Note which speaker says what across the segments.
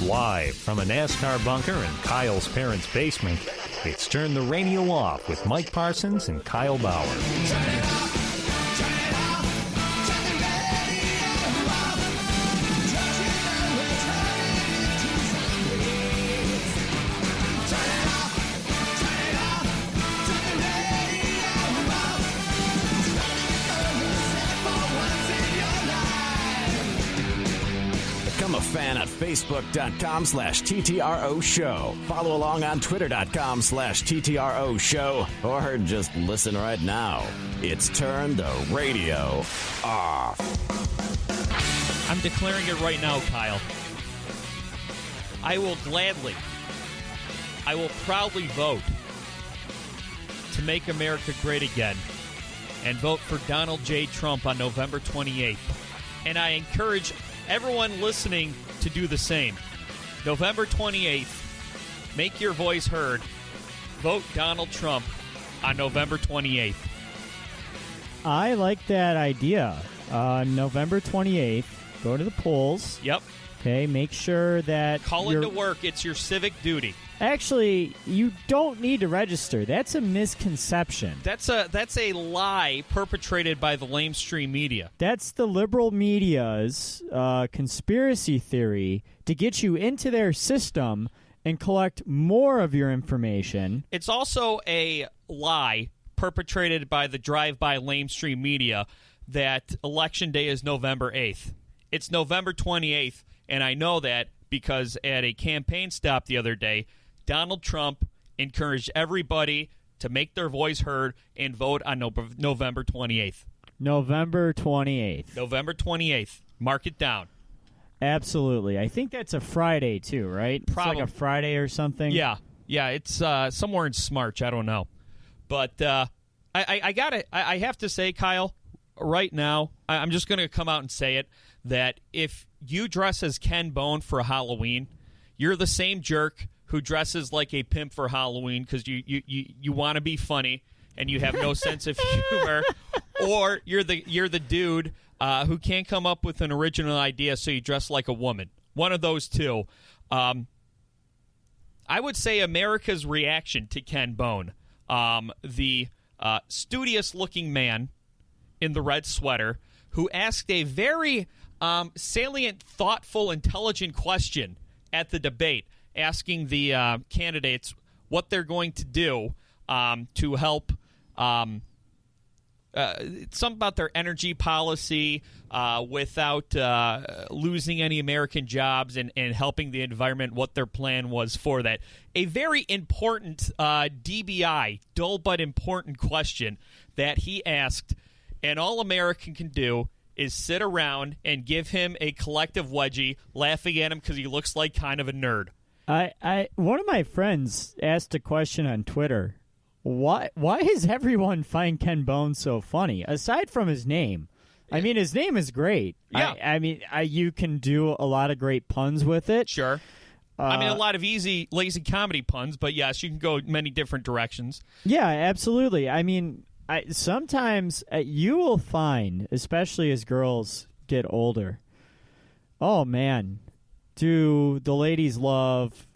Speaker 1: Live from a NASCAR bunker in Kyle's parents' basement, it's Turn the Radio Off with Mike Parsons and Kyle Bauer.
Speaker 2: Turn it off, turn it off, turn the radio off. Touching and returning to zombies. Turn it off, turn it off, turn the radio off. Turn it set for once in your life.
Speaker 3: Become a fan at Facebook.com/TTRO Show. Follow along on Twitter.com/TTRO Show. Or just listen right now. It's Turn the Radio Off.
Speaker 4: I'm declaring it right now, Kyle. I will proudly vote to make America great again and vote for Donald J. Trump on November 28th. And I encourage everyone listening to do the same. November 28th, make your voice heard. Vote Donald Trump on November 28th.
Speaker 5: I like that idea. November 28th, go to the polls.
Speaker 4: Yep.
Speaker 5: Okay, make sure that
Speaker 4: Call into work. It's your civic duty.
Speaker 5: Actually, you don't need to register. That's a misconception.
Speaker 4: That's a lie perpetrated by the lamestream media.
Speaker 5: That's the liberal media's conspiracy theory to get you into their system and collect more of your information.
Speaker 4: It's also a lie perpetrated by the drive-by lamestream media that Election Day is November 8th. It's November 28th, and I know that because at a campaign stop the other day, Donald Trump encouraged everybody to make their voice heard and vote on November 28th.
Speaker 5: November 28th.
Speaker 4: November 28th. Mark it down.
Speaker 5: Absolutely. I think that's a Friday, too, right?
Speaker 4: Probably.
Speaker 5: It's like a Friday or something.
Speaker 4: Yeah. It's somewhere in Smarch. I don't know. But I have to say, Kyle, right now, I'm just going to come out and say it, that if you dress as Ken Bone for Halloween, you're the same jerk who dresses like a pimp for Halloween because you want to be funny and you have no sense of humor, or you're the dude who can't come up with an original idea, so you dress like a woman. One of those two. I would say America's reaction to Ken Bone, the studious-looking man in the red sweater who asked a very salient, thoughtful, intelligent question at the debate, asking the candidates what they're going to do to help something about their energy policy without losing any American jobs and helping the environment, what their plan was for that. A very important DBI, dull but important question that he asked, and all American can do is sit around and give him a collective wedgie, laughing at him because he looks like kind of a nerd.
Speaker 5: One of my friends asked a question on Twitter. Why does everyone find Ken Bone so funny? Aside from his name. I mean, his name is great.
Speaker 4: Yeah.
Speaker 5: I mean, you can do a lot of great puns with it.
Speaker 4: Sure. I mean, a lot of easy, lazy comedy puns, but yes, you can go many different directions.
Speaker 5: Yeah, absolutely. I mean, sometimes you will find, especially as girls get older, oh, man, do the ladies love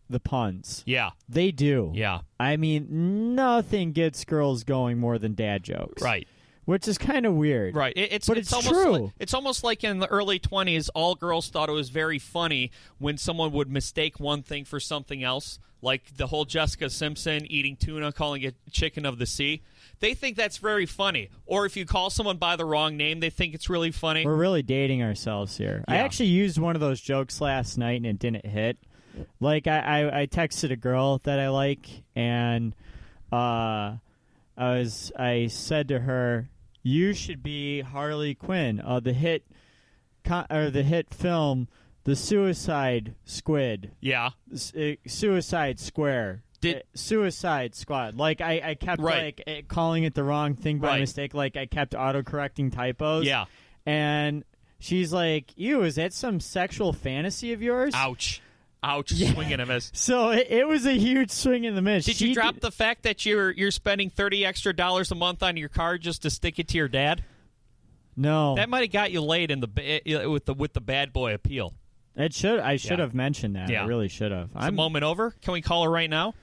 Speaker 5: the puns?
Speaker 4: Yeah.
Speaker 5: They do.
Speaker 4: Yeah.
Speaker 5: I mean, nothing gets girls going more than dad jokes.
Speaker 4: Right.
Speaker 5: Which is kind of weird.
Speaker 4: Right. It's
Speaker 5: almost
Speaker 4: true. It's almost like in the early 20s, all girls thought it was very funny when someone would mistake one thing for something else, like the whole Jessica Simpson eating tuna, calling it chicken of the sea. They think that's very funny. Or if you call someone by the wrong name, they think it's really funny.
Speaker 5: We're really dating ourselves here. Yeah. I actually used one of those jokes last night and it didn't hit. Like, I texted a girl that I like, and I said to her, "You should be Harley Quinn, the hit film, The Suicide Squid."
Speaker 4: Yeah,
Speaker 5: Suicide Square. Suicide Squad. Like, I kept calling it the wrong thing by mistake. Like, I kept autocorrecting typos.
Speaker 4: Yeah,
Speaker 5: and she's like, "Ew, is that some sexual fantasy of yours?"
Speaker 4: Ouch. Ouch,
Speaker 5: yeah.
Speaker 4: Swing and a miss.
Speaker 5: So it was a huge swing and a miss.
Speaker 4: Did you drop the fact that you're spending $30 extra a month on your car just to stick it to your dad?
Speaker 5: No.
Speaker 4: That might have got you laid in with the bad boy appeal.
Speaker 5: I should have mentioned that.
Speaker 4: Yeah.
Speaker 5: I really should have.
Speaker 4: Is the moment over? Can we call her right now?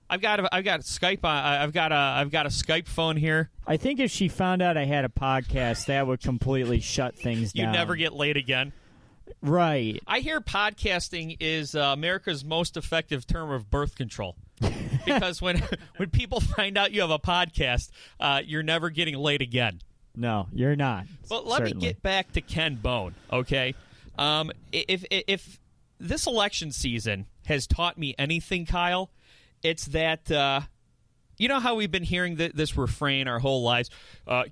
Speaker 4: I've got Skype. I've got a Skype phone here.
Speaker 5: I think if she found out I had a podcast, that would completely shut things down.
Speaker 4: You'd never get laid again.
Speaker 5: Right.
Speaker 4: I hear podcasting is America's most effective term of birth control. Because when people find out you have a podcast, you're never getting laid again.
Speaker 5: No, you're not.
Speaker 4: But let me get back to Ken Bone, okay? If this election season has taught me anything, Kyle, it's that you know how we've been hearing this refrain our whole lives,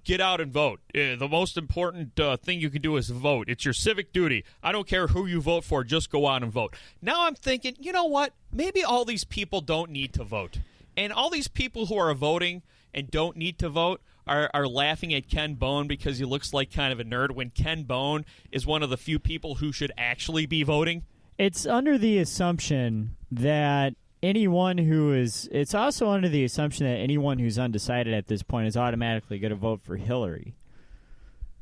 Speaker 4: get out and vote. The most important thing you can do is vote. It's your civic duty. I don't care who you vote for, just go out and vote. Now I'm thinking, you know what? Maybe all these people don't need to vote. And all these people who are voting and don't need to vote are laughing at Ken Bone because he looks like kind of a nerd when Ken Bone is one of the few people who should actually be voting.
Speaker 5: It's under the assumption that it's also under the assumption that anyone who's undecided at this point is automatically going to vote for Hillary.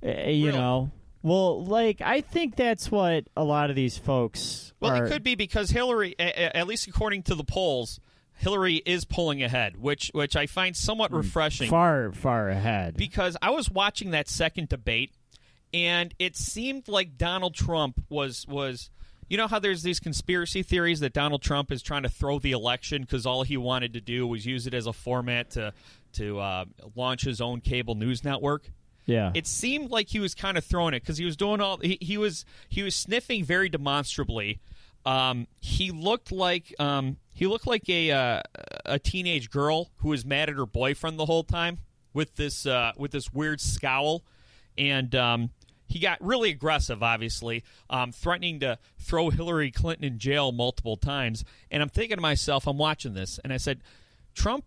Speaker 5: You know? Well, I think that's what a lot of these folks
Speaker 4: It could be because Hillary, at least according to the polls, Hillary is pulling ahead, which I find somewhat refreshing.
Speaker 5: Far ahead.
Speaker 4: Because I was watching that second debate, and it seemed like Donald Trump was you know how there's these conspiracy theories that Donald Trump is trying to throw the election because all he wanted to do was use it as a format to launch his own cable news network?
Speaker 5: Yeah.
Speaker 4: It seemed like he was kind of throwing it because he was doing he was sniffing very demonstrably. He looked like a teenage girl who was mad at her boyfriend the whole time with this weird scowl, and he got really aggressive, obviously, threatening to throw Hillary Clinton in jail multiple times. And I'm thinking to myself, I'm watching this, and I said, Trump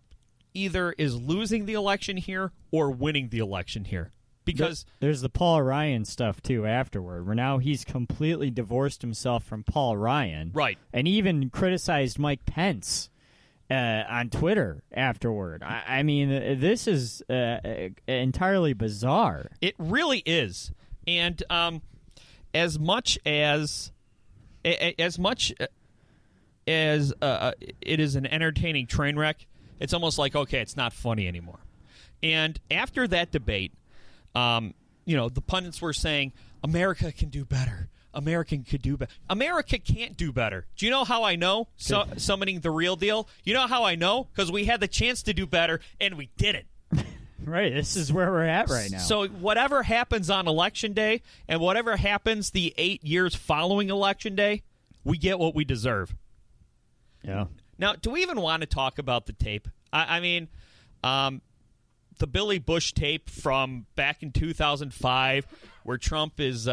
Speaker 4: either is losing the election here or winning the election here. Because
Speaker 5: there's the Paul Ryan stuff, too, afterward, where now he's completely divorced himself from Paul Ryan.
Speaker 4: Right.
Speaker 5: And even criticized Mike Pence on Twitter afterward. I mean, this is entirely bizarre.
Speaker 4: It really is. And as much as it is an entertaining train wreck, it's almost like, okay, it's not funny anymore. And after that debate, the pundits were saying, America can do better. America could do better. America can't do better. Do you know how I know? Summoning the real deal. You know how I know? Because we had the chance to do better, and we didn't.
Speaker 5: Right. This is where we're at right now.
Speaker 4: So whatever happens on Election Day and whatever happens the 8 years following Election Day, we get what we deserve.
Speaker 5: Yeah.
Speaker 4: Now, do we even want to talk about the tape? I mean, the Billy Bush tape from back in 2005 where Trump is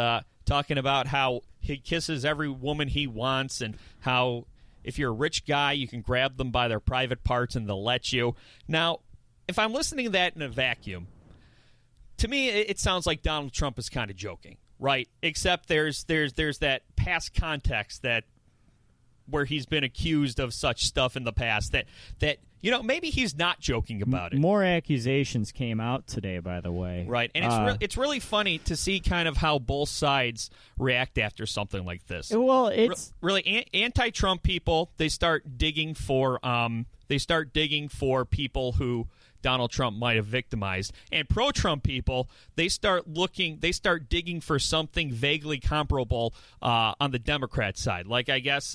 Speaker 4: talking about how he kisses every woman he wants and how if you're a rich guy, you can grab them by their private parts and they'll let you. Now, if I'm listening to that in a vacuum, to me it sounds like Donald Trump is kind of joking, right? Except there's that past context that where he's been accused of such stuff in the past that maybe he's not joking about it.
Speaker 5: More accusations came out today, by the way.
Speaker 4: Right, and it's really funny to see kind of how both sides react after something like this.
Speaker 5: Well, it's
Speaker 4: really anti-Trump people. They start digging for people who Donald Trump might have victimized, and pro-Trump people they start digging for something vaguely comparable on the Democrat side. Like I guess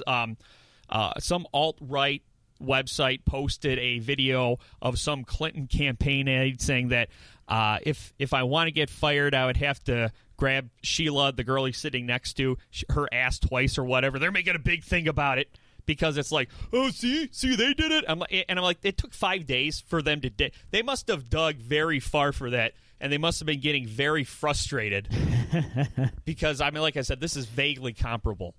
Speaker 4: some alt-right website posted a video of some Clinton campaign aide saying that if I want to get fired, I would have to grab Sheila, the girl he's sitting next to, her ass twice or whatever. They're making a big thing about it because it's like, oh, see, they did it. I'm like, it took 5 days for them to dig. They must have dug very far for that, and they must have been getting very frustrated because, I mean, like I said, this is vaguely comparable.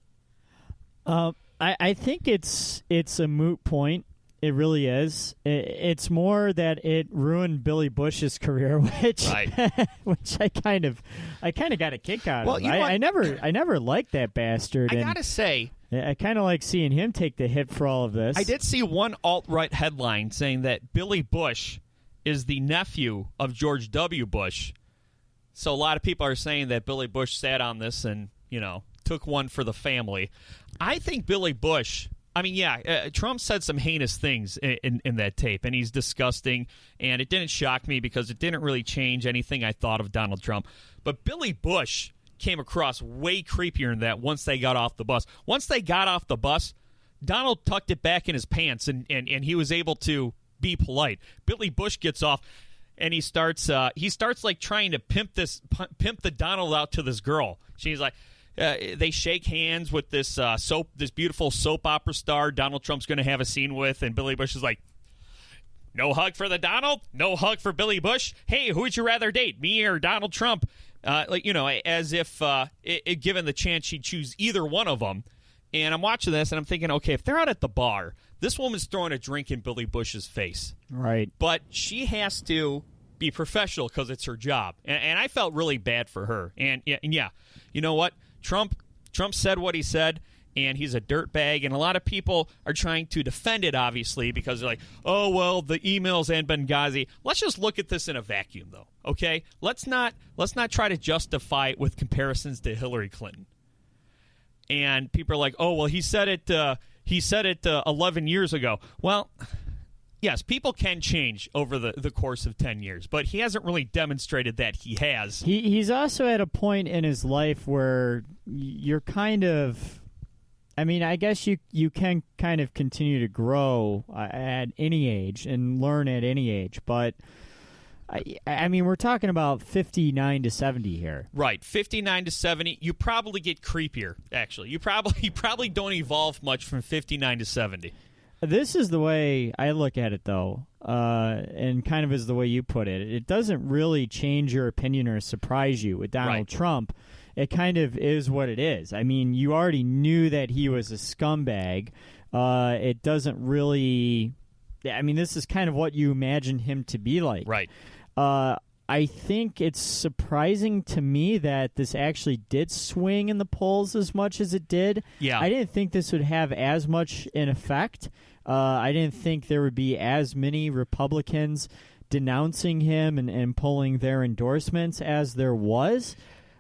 Speaker 5: I think it's a moot point. It really is. It's more that it ruined Billy Bush's career, which I kind of got a kick out of. I never liked that bastard.
Speaker 4: I gotta say,
Speaker 5: I kind of like seeing him take the hit for all of this.
Speaker 4: I did see one alt-right headline saying that Billy Bush is the nephew of George W. Bush. So a lot of people are saying that Billy Bush sat on this and took one for the family. I think Billy Bush, I mean, Trump said some heinous things in that tape, and he's disgusting, and it didn't shock me because it didn't really change anything I thought of Donald Trump. But Billy Bush came across way creepier than that once they got off the bus. Once they got off the bus, Donald tucked it back in his pants, and he was able to be polite. Billy Bush gets off, and he starts like trying to pimp the Donald out to this girl. She's like, they shake hands with this beautiful soap opera star Donald Trump's going to have a scene with, and Billy Bush is like, no hug for the Donald, no hug for Billy Bush. Hey, who would you rather date, me or Donald Trump? As if given the chance, she'd choose either one of them. And I'm watching this, and I'm thinking, okay, if they're out at the bar, this woman's throwing a drink in Billy Bush's face.
Speaker 5: Right.
Speaker 4: But she has to be professional because it's her job. And I felt really bad for her. And you know what? Trump said what he said, and he's a dirtbag. And a lot of people are trying to defend it, obviously, because they're like, oh, well, the emails and Benghazi. Let's just look at this in a vacuum, though, okay? Let's not try to justify it with comparisons to Hillary Clinton. And people are like, oh, well, he said it 11 years ago. Well, yes, people can change over the course of 10 years, but he hasn't really demonstrated that he has.
Speaker 5: He's also at a point in his life where you're kind of, I mean, I guess you can kind of continue to grow at any age and learn at any age, but I mean, we're talking about 59 to 70 here.
Speaker 4: Right, 59 to 70. You probably get creepier, actually. You probably don't evolve much from 59 to 70.
Speaker 5: This is the way I look at it, though, and kind of is the way you put it. It doesn't really change your opinion or surprise you with Donald Trump. It kind of is what it is. I mean, you already knew that he was a scumbag. It doesn't really... I mean, this is kind of what you imagine him to be like.
Speaker 4: Right.
Speaker 5: I think it's surprising to me that this actually did swing in the polls as much as it did.
Speaker 4: Yeah.
Speaker 5: I didn't think this would have as much an effect. I didn't think there would be as many Republicans denouncing him and pulling their endorsements as there was.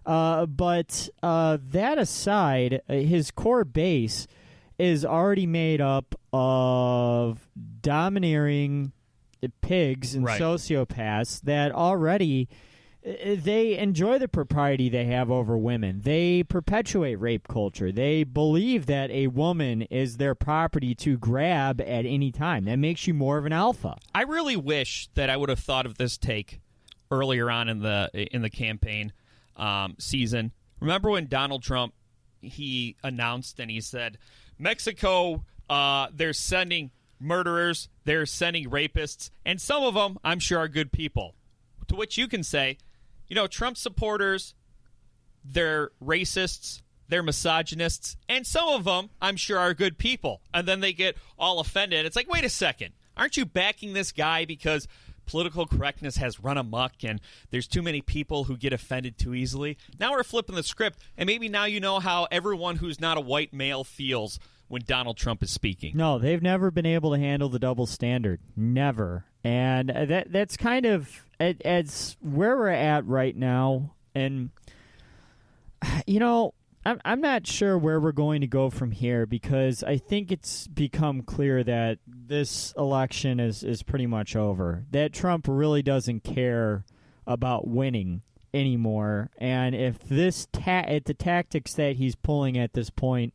Speaker 5: But that aside, his core base is already made up of domineering pigs and sociopaths that already they enjoy the propriety they have over women. They perpetuate rape culture. They believe that a woman is their property to grab at any time. That makes you more of an alpha.
Speaker 4: I really wish that I would have thought of this take earlier on in the campaign season. Remember when Donald Trump, he announced and he said, Mexico, they're sending murderers, they're sending rapists, and some of them, I'm sure, are good people. To which you can say, Trump supporters, they're racists, they're misogynists, and some of them, I'm sure, are good people. And then they get all offended. It's like, wait a second. Aren't you backing this guy because political correctness has run amok and there's too many people who get offended too easily? Now we're flipping the script, and maybe now you know how everyone who's not a white male feels when Donald Trump is speaking.
Speaker 5: No, they've never been able to handle the double standard. Never. And that's kind of it's where we're at right now. And, I'm not sure where we're going to go from here because I think it's become clear that this election is pretty much over. That Trump really doesn't care about winning anymore. And if the tactics that he's pulling at this point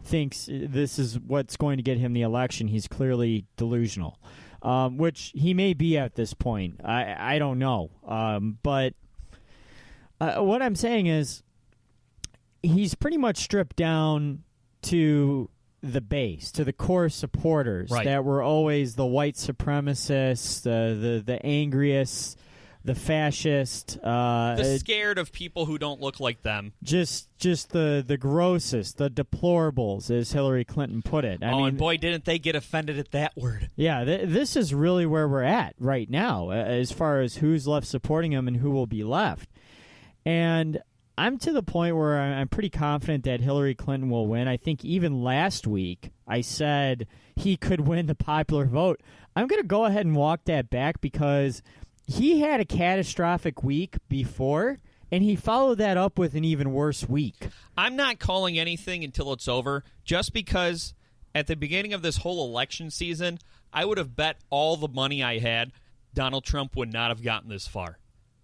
Speaker 5: thinks this is what's going to get him the election, he's clearly delusional, which he may be at this point. I don't know. But what I'm saying is he's pretty much stripped down to the base, to the core supporters that were always the white supremacists, the angriest, the fascist,
Speaker 4: the scared of people who don't look like them.
Speaker 5: Just the grossest, the deplorables, as Hillary Clinton put it. I mean,
Speaker 4: and boy, didn't they get offended at that word.
Speaker 5: Yeah, this is really where we're at right now, as far as who's left supporting him and who will be left. And I'm to the point where I'm pretty confident that Hillary Clinton will win. I think even last week I said he could win the popular vote. I'm going to go ahead and walk that back because he had a catastrophic week before, and he followed that up with an even worse week.
Speaker 4: I'm not calling anything until it's over, just because at the beginning of this whole election season, I would have bet all the money I had Donald Trump would not have gotten this far.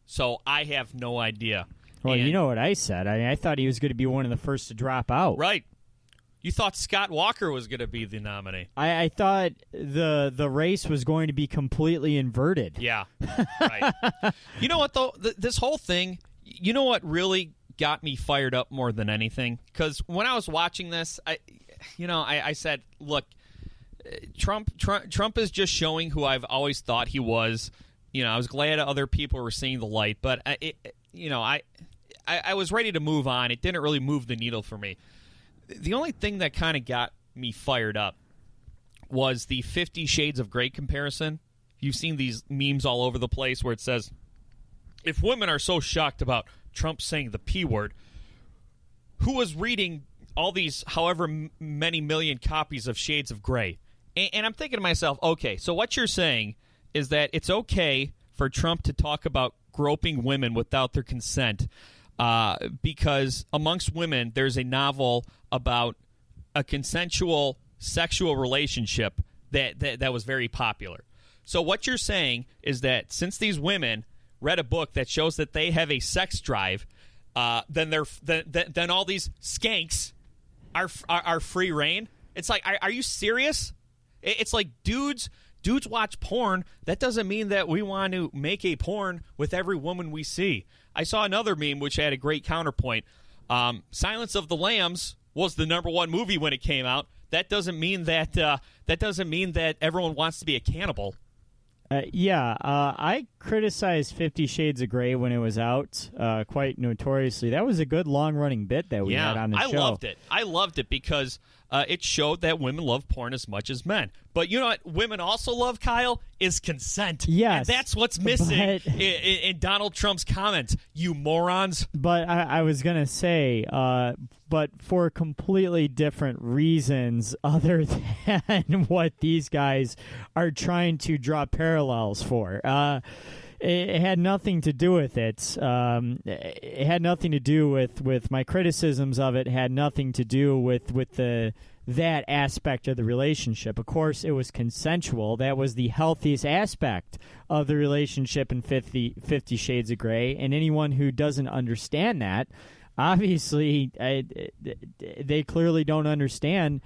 Speaker 4: So I have no idea.
Speaker 5: Well, you know what I said. I thought he was going to be one of the first to drop out.
Speaker 4: Right. You thought Scott Walker was going to be the nominee.
Speaker 5: I thought the race was going to be completely inverted.
Speaker 4: Yeah. Right. You know what, though? This whole thing, you know what really got me fired up more than anything? Because when I was watching this, I said, look, Trump is just showing who I've always thought he was. I was glad other people were seeing the light, but I was ready to move on. It didn't really move the needle for me. The only thing that kind of got me fired up was the 50 Shades of Grey comparison. You've seen these memes all over the place where it says, if women are so shocked about Trump saying the P word, who was reading all these however many million copies of Shades of Grey? And I'm thinking to myself, okay, so what you're saying is that it's okay for Trump to talk about groping women without their consent because amongst women there's a novel about a consensual sexual relationship that was very popular. So what you're saying is that since these women read a book that shows that they have a sex drive, then all these skanks are free reign. It's like, are you serious? It's like dudes watch porn. That doesn't mean that we want to make a porn with every woman we see. I saw another meme which had a great counterpoint. Silence of the Lambs was the #1 movie when it came out. That doesn't mean that everyone wants to be a cannibal.
Speaker 5: I criticized 50 Shades of Grey when it was out quite notoriously. That was a good long-running bit that we had on the show.
Speaker 4: I loved it because it showed that women love porn as much as men. But you know what women also love, Kyle, is consent.
Speaker 5: Yes.
Speaker 4: And that's what's missing in Donald Trump's comments, you morons.
Speaker 5: But I was going to say, but for completely different reasons other than what these guys are trying to draw parallels for. It had nothing to do with it. It had nothing to do with my criticisms of it. It had nothing to do with that aspect of the relationship. Of course, it was consensual. That was the healthiest aspect of the relationship in 50 Shades of Grey. And anyone who doesn't understand that, obviously, they clearly don't understand.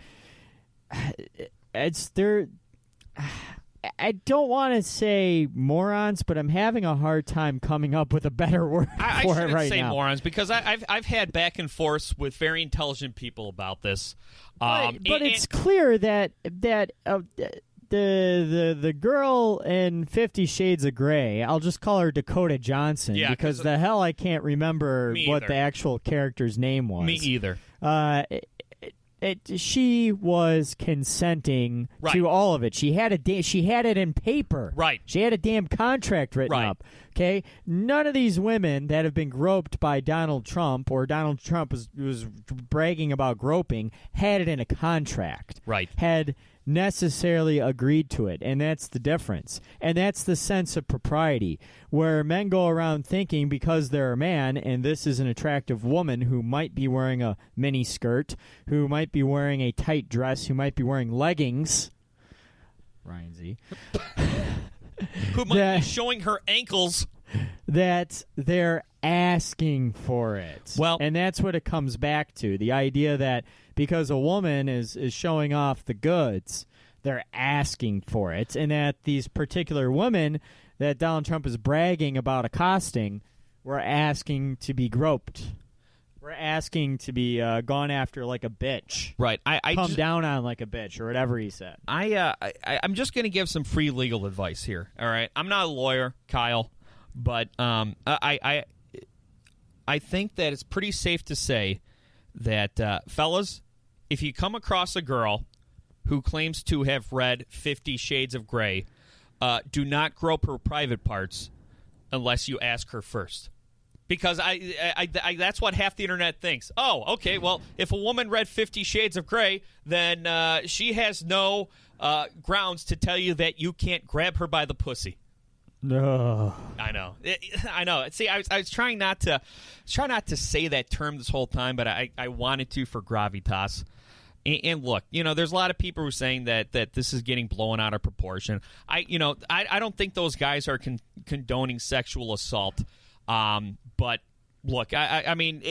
Speaker 5: I don't want to say morons, but I'm having a hard time coming up with a better word for it right now.
Speaker 4: I shouldn't say morons because I've had back and forth with very intelligent people about this.
Speaker 5: But it's clear that the girl in 50 Shades of Grey, I'll just call her Dakota Johnson because the hell I can't remember what the actual character's name was.
Speaker 4: Me either.
Speaker 5: She was consenting to all of it. She had it in paper.
Speaker 4: Right.
Speaker 5: She had a damn contract written up. Okay. None of these women that have been groped by Donald Trump or Donald Trump was bragging about groping had it in a contract.
Speaker 4: Right.
Speaker 5: Had necessarily agreed to it, and that's the difference. And that's the sense of propriety, where men go around thinking because they're a man and this is an attractive woman who might be wearing a mini skirt, who might be wearing a tight dress, who might be wearing leggings, Ryan Z,
Speaker 4: who might be showing her ankles,
Speaker 5: that they're asking for it.
Speaker 4: Well,
Speaker 5: and that's what it comes back to, the idea that because a woman is showing off the goods, they're asking for it, and that these particular women that Donald Trump is bragging about accosting were asking to be groped. We're asking to be gone after like a bitch.
Speaker 4: Right.
Speaker 5: Come down on like a bitch, or whatever he said.
Speaker 4: I'm just going to give some free legal advice here, all right? I'm not a lawyer, Kyle, but I think that it's pretty safe to say that, fellas, if you come across a girl who claims to have read 50 Shades of Grey, do not grope her private parts unless you ask her first. Because that's what half the internet thinks. Oh, okay, well, if a woman read 50 Shades of Grey, then she has no grounds to tell you that you can't grab her by the pussy.
Speaker 5: No.
Speaker 4: I know. I know. See, I was trying not to say that term this whole time, but I wanted to for gravitas. And look, there's a lot of people who are saying that this is getting blown out of proportion. I don't think those guys are condoning sexual assault. But look, I mean,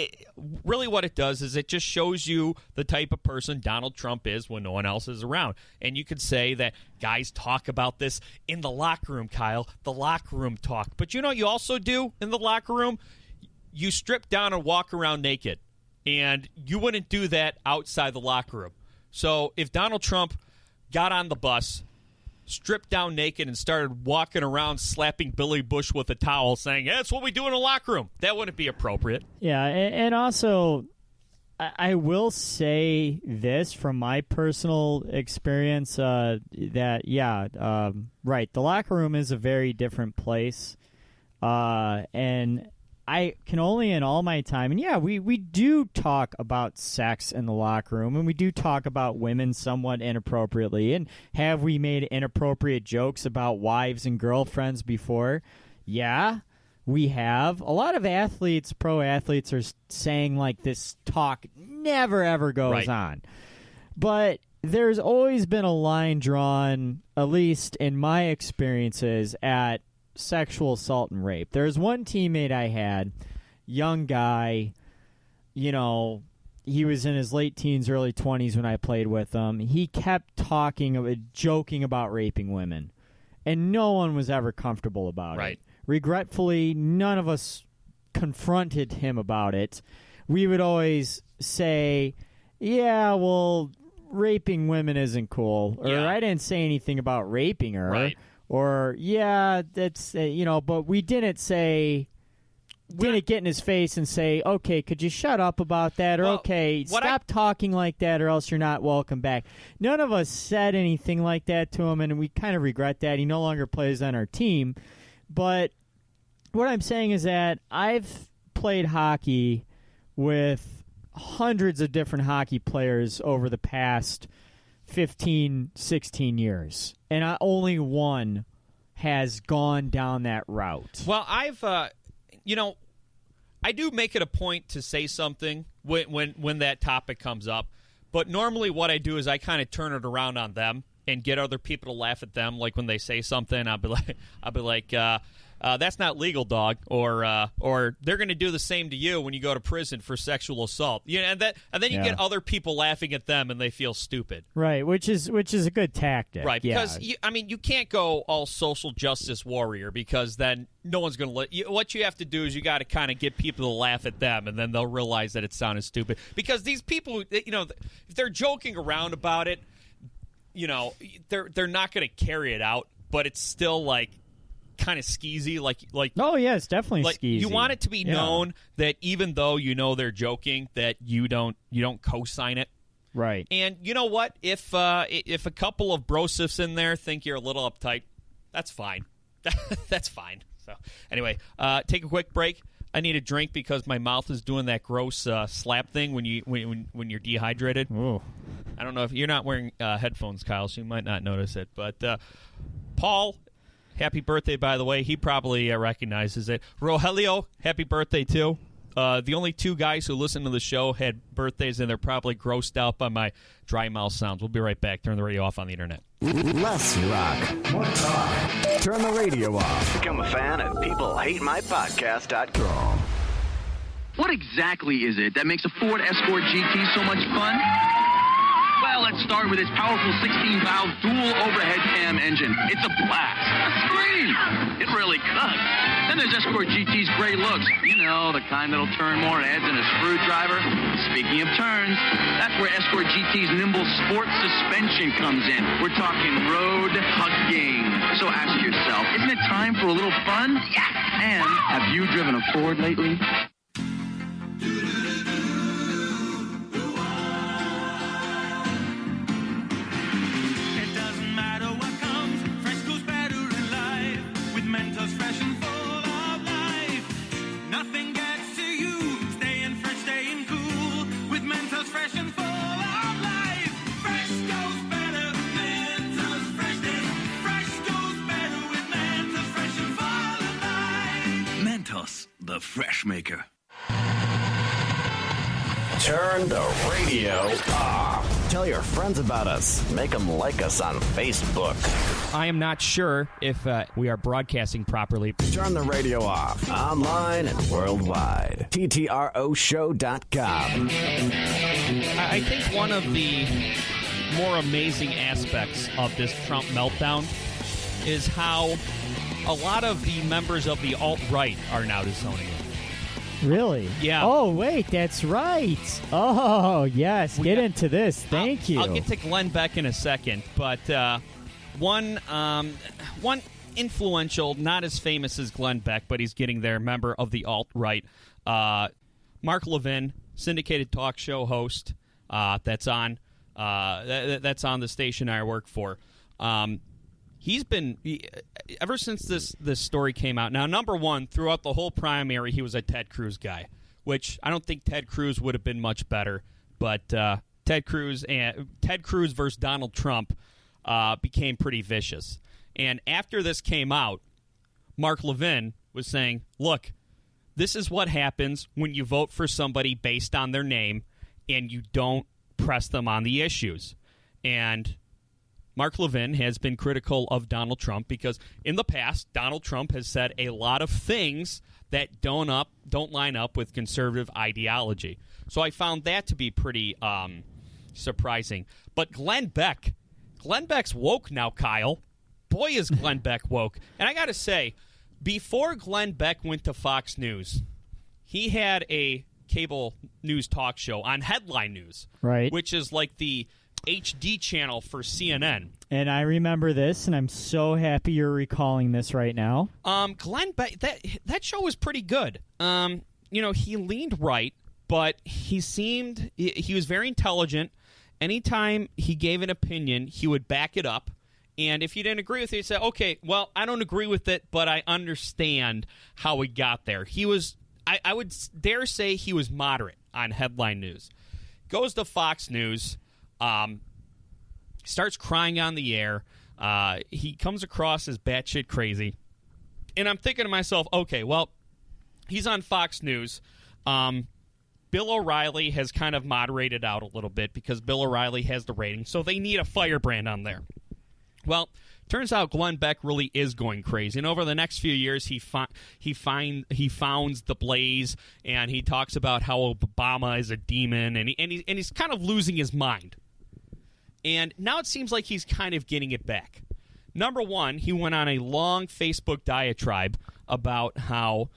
Speaker 4: really what it does is it just shows you the type of person Donald Trump is when no one else is around. And you could say that guys talk about this in the locker room, Kyle, the locker room talk. But you know what you also do in the locker room? You strip down and walk around naked. And you wouldn't do that outside the locker room. So if Donald Trump got on the bus, stripped down naked, and started walking around slapping Billy Bush with a towel saying, hey, that's what we do in the locker room, that wouldn't be appropriate.
Speaker 5: Yeah, and also, I will say this from my personal experience, right, the locker room is a very different place. And I can only in all my time, and yeah, we do talk about sex in the locker room, and we do talk about women somewhat inappropriately, and have we made inappropriate jokes about wives and girlfriends before? Yeah, we have. A lot of athletes, pro athletes, are saying like this talk never ever goes on. But there's always been a line drawn, at least in my experiences, at sexual assault and rape. There's one teammate I had, young guy, he was in his late teens, early 20s when I played with him. He kept joking about raping women, and no one was ever comfortable about it. Regretfully, none of us confronted him about it. We would always say, yeah, well, raping women isn't cool, or I didn't say anything about raping her. Right. Or, yeah, that's, but we didn't get in his face and say, okay, could you shut up about that? Or, stop talking like that or else you're not welcome back. None of us said anything like that to him, and we kind of regret that. He no longer plays on our team. But what I'm saying is that I've played hockey with hundreds of different hockey players over the past 15, 16 years. And only one has gone down that route.
Speaker 4: Well, I've, I do make it a point to say something when that topic comes up. But normally what I do is I kind of turn it around on them and get other people to laugh at them. Like when they say something, I'll be like, that's not legal, dog, or they're going to do the same to you when you go to prison for sexual assault. And then you get other people laughing at them and they feel stupid.
Speaker 5: Right, which is a good tactic.
Speaker 4: Right, because you can't go all social justice warrior, because then no one's going to let you. What you have to do is you got to kind of get people to laugh at them, and then they'll realize that it sounded stupid. Because these people, if they're joking around about it, they're not going to carry it out, but it's still like kind of skeezy, like
Speaker 5: oh yeah, it's definitely skeezy.
Speaker 4: You want it to be known that even though they're joking, that you don't co-sign it,
Speaker 5: right?
Speaker 4: And you know what? If a couple of brosifs in there think you're a little uptight, that's fine. That's fine. So anyway, take a quick break. I need a drink because my mouth is doing that gross slap thing when you're dehydrated.
Speaker 5: Ooh.
Speaker 4: I don't know if you're not wearing headphones, Kyle, so you might not notice it. But Paul, happy birthday, by the way. He probably recognizes it. Rogelio, happy birthday, too. The only two guys who listen to the show had birthdays, and they're probably grossed out by my dry mouth sounds. We'll be right back. Turn the radio off on the internet.
Speaker 3: Less rock, more talk. Turn the radio off. Become a fan at peoplehatemypodcast.com.
Speaker 6: What exactly is it that makes a Ford Escort GT so much fun? Well, let's start with its powerful 16-valve dual overhead cam engine. It's a blast. A scream. It really cuts. Then there's Escort GT's great looks. The kind that'll turn more heads than a screwdriver. Speaking of turns, that's where Escort GT's nimble sport suspension comes in. We're talking road hugging. So ask yourself, isn't it time for a little fun? Yes! And have you driven a Ford lately?
Speaker 2: Fresh goes better with Mentos Fresh and Full.
Speaker 6: the Fresh Maker.
Speaker 3: Turn the radio off. Tell your friends about us. Make them like us on Facebook.
Speaker 4: I am not sure if we are broadcasting properly.
Speaker 3: Turn the radio off. Online and worldwide. TTROshow.com.
Speaker 4: I think one of the more amazing aspects of this Trump meltdown is how a lot of the members of the alt-right are now disowning it.
Speaker 5: Really?
Speaker 4: Yeah.
Speaker 5: Oh, wait, that's right. Oh, yes. Get into this. Thank you.
Speaker 4: I'll get to Glenn Beck in a second, but one influential, not as famous as Glenn Beck, but he's getting there, member of the alt-right, Mark Levin, syndicated talk show host that's on the station I work for. He's been, ever since this story came out. Now, number one, throughout the whole primary, he was a Ted Cruz guy, which I don't think Ted Cruz would have been much better. But Ted Cruz versus Donald Trump became pretty vicious. And after this came out, Mark Levin was saying, look, this is what happens when you vote for somebody based on their name and you don't press them on the issues. And Mark Levin has been critical of Donald Trump because in the past, Donald Trump has said a lot of things that don't line up with conservative ideology. So I found that to be pretty surprising. But Glenn Beck's woke now, Kyle. Boy, is Glenn Beck woke. And I got to say, before Glenn Beck went to Fox News, he had a cable news talk show on Headline News,
Speaker 5: right,
Speaker 4: which is like the HD channel for CNN.
Speaker 5: And I remember this, and I'm so happy you're recalling this right now.
Speaker 4: Glenn Beck, that show was pretty good. He leaned right, but he was very intelligent. Anytime he gave an opinion, he would back it up. And if you didn't agree with it, he'd say, okay, well, I don't agree with it, but I understand how we got there. He was, I would dare say he was moderate on Headline News. Goes to Fox News, starts crying on the air. He comes across as batshit crazy. And I'm thinking to myself, okay, well, he's on Fox News. Bill O'Reilly has kind of moderated out a little bit because Bill O'Reilly has the rating, so they need a firebrand on there. Well, turns out Glenn Beck really is going crazy, and over the next few years, he founds the Blaze, and he talks about how Obama is a demon, and he's kind of losing his mind. And now it seems like he's kind of getting it back. Number one, he went on a long Facebook diatribe about how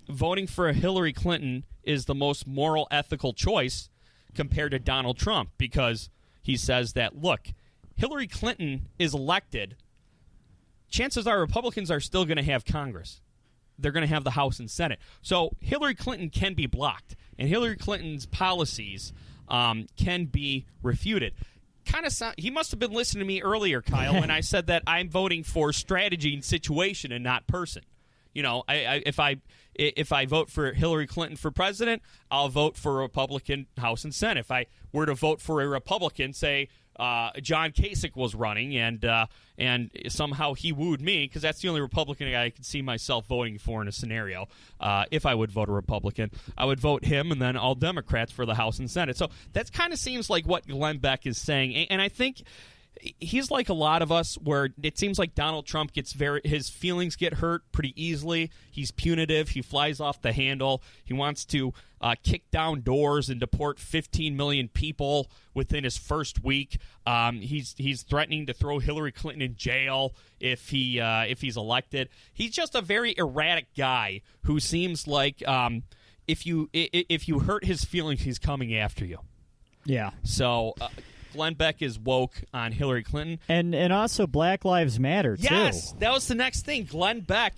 Speaker 4: voting for Hillary Clinton is the most moral, ethical choice compared to Donald Trump, because he says that, look, Hillary Clinton is elected, chances are Republicans are still going to have Congress. They're going to have the House and Senate. So Hillary Clinton can be blocked, and Hillary Clinton's policies can be refuted. He must have been listening to me earlier, Kyle, when I said that I'm voting for strategy and situation and not person. You know, if I vote for Hillary Clinton for president, I'll vote for a Republican House and Senate. If I were to vote for a Republican, say John Kasich was running, and somehow he wooed me, because that's the only Republican guy I could see myself voting for in a scenario. If I would vote a Republican, I would vote him, and then all Democrats for the House and Senate. So that kind of seems like what Glenn Beck is saying, and I think he's like a lot of us, where it seems like Donald Trump his feelings get hurt pretty easily. He's punitive. He flies off the handle. He wants to kick down doors and deport 15 million people within his first week. He's threatening to throw Hillary Clinton in jail if he's elected. He's just a very erratic guy who seems like if you hurt his feelings, he's coming after you.
Speaker 5: Yeah.
Speaker 4: So Glenn Beck is woke on Hillary Clinton.
Speaker 5: And also Black Lives Matter, too.
Speaker 4: Yes, that was the next thing. Glenn Beck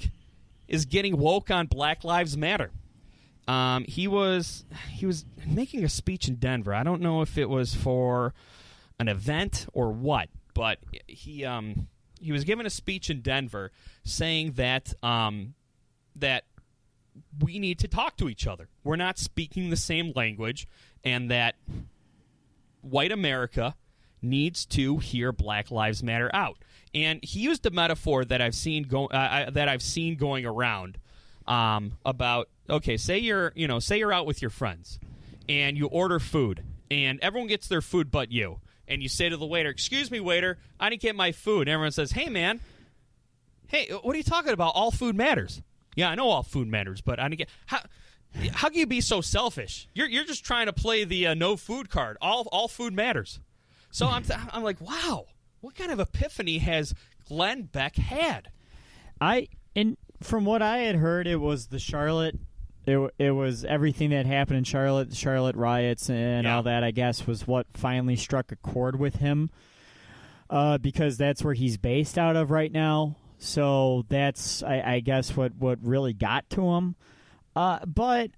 Speaker 4: is getting woke on Black Lives Matter. He was making a speech in Denver. I don't know if it was for an event or what, but he was giving a speech in Denver saying that that we need to talk to each other. We're not speaking the same language, and that white America needs to hear Black Lives Matter out. And he used a metaphor that I've seen going around about okay, say you're out with your friends, and you order food, and everyone gets their food but you, and you say to the waiter, "Excuse me, waiter, I didn't get my food." And everyone says, "Hey, man, hey, what are you talking about? All food matters." Yeah, I know all food matters, but I didn't get. How can you be so selfish? You're just trying to play the no food card. All food matters. So I'm like, wow, what kind of epiphany has Glenn Beck had?
Speaker 5: From what I had heard, it was the Charlotte. It was everything that happened in Charlotte, the Charlotte riots and all that, I guess, was what finally struck a chord with him, because that's where he's based out of right now. So that's, I guess, what really got to him. But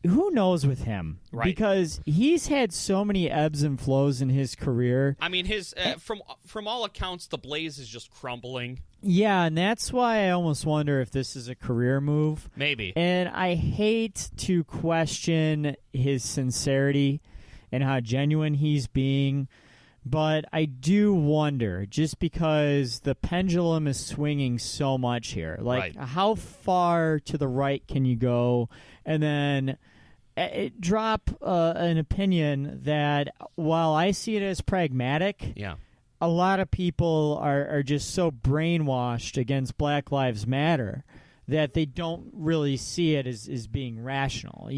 Speaker 5: who knows with him?
Speaker 4: Right.
Speaker 5: Because he's had so many ebbs and flows in his career.
Speaker 4: I mean, his from all accounts, the Blaze is just crumbling.
Speaker 5: Yeah, and that's why I almost wonder if this is a career move.
Speaker 4: Maybe.
Speaker 5: And I hate to question his sincerity and how genuine he's being, but I do wonder, just because the pendulum is swinging so much here. Like, how far to the right can you go? And then drop an opinion that, while I see it as pragmatic, a lot of people are just so brainwashed against Black Lives Matter that they don't really see it as being rational.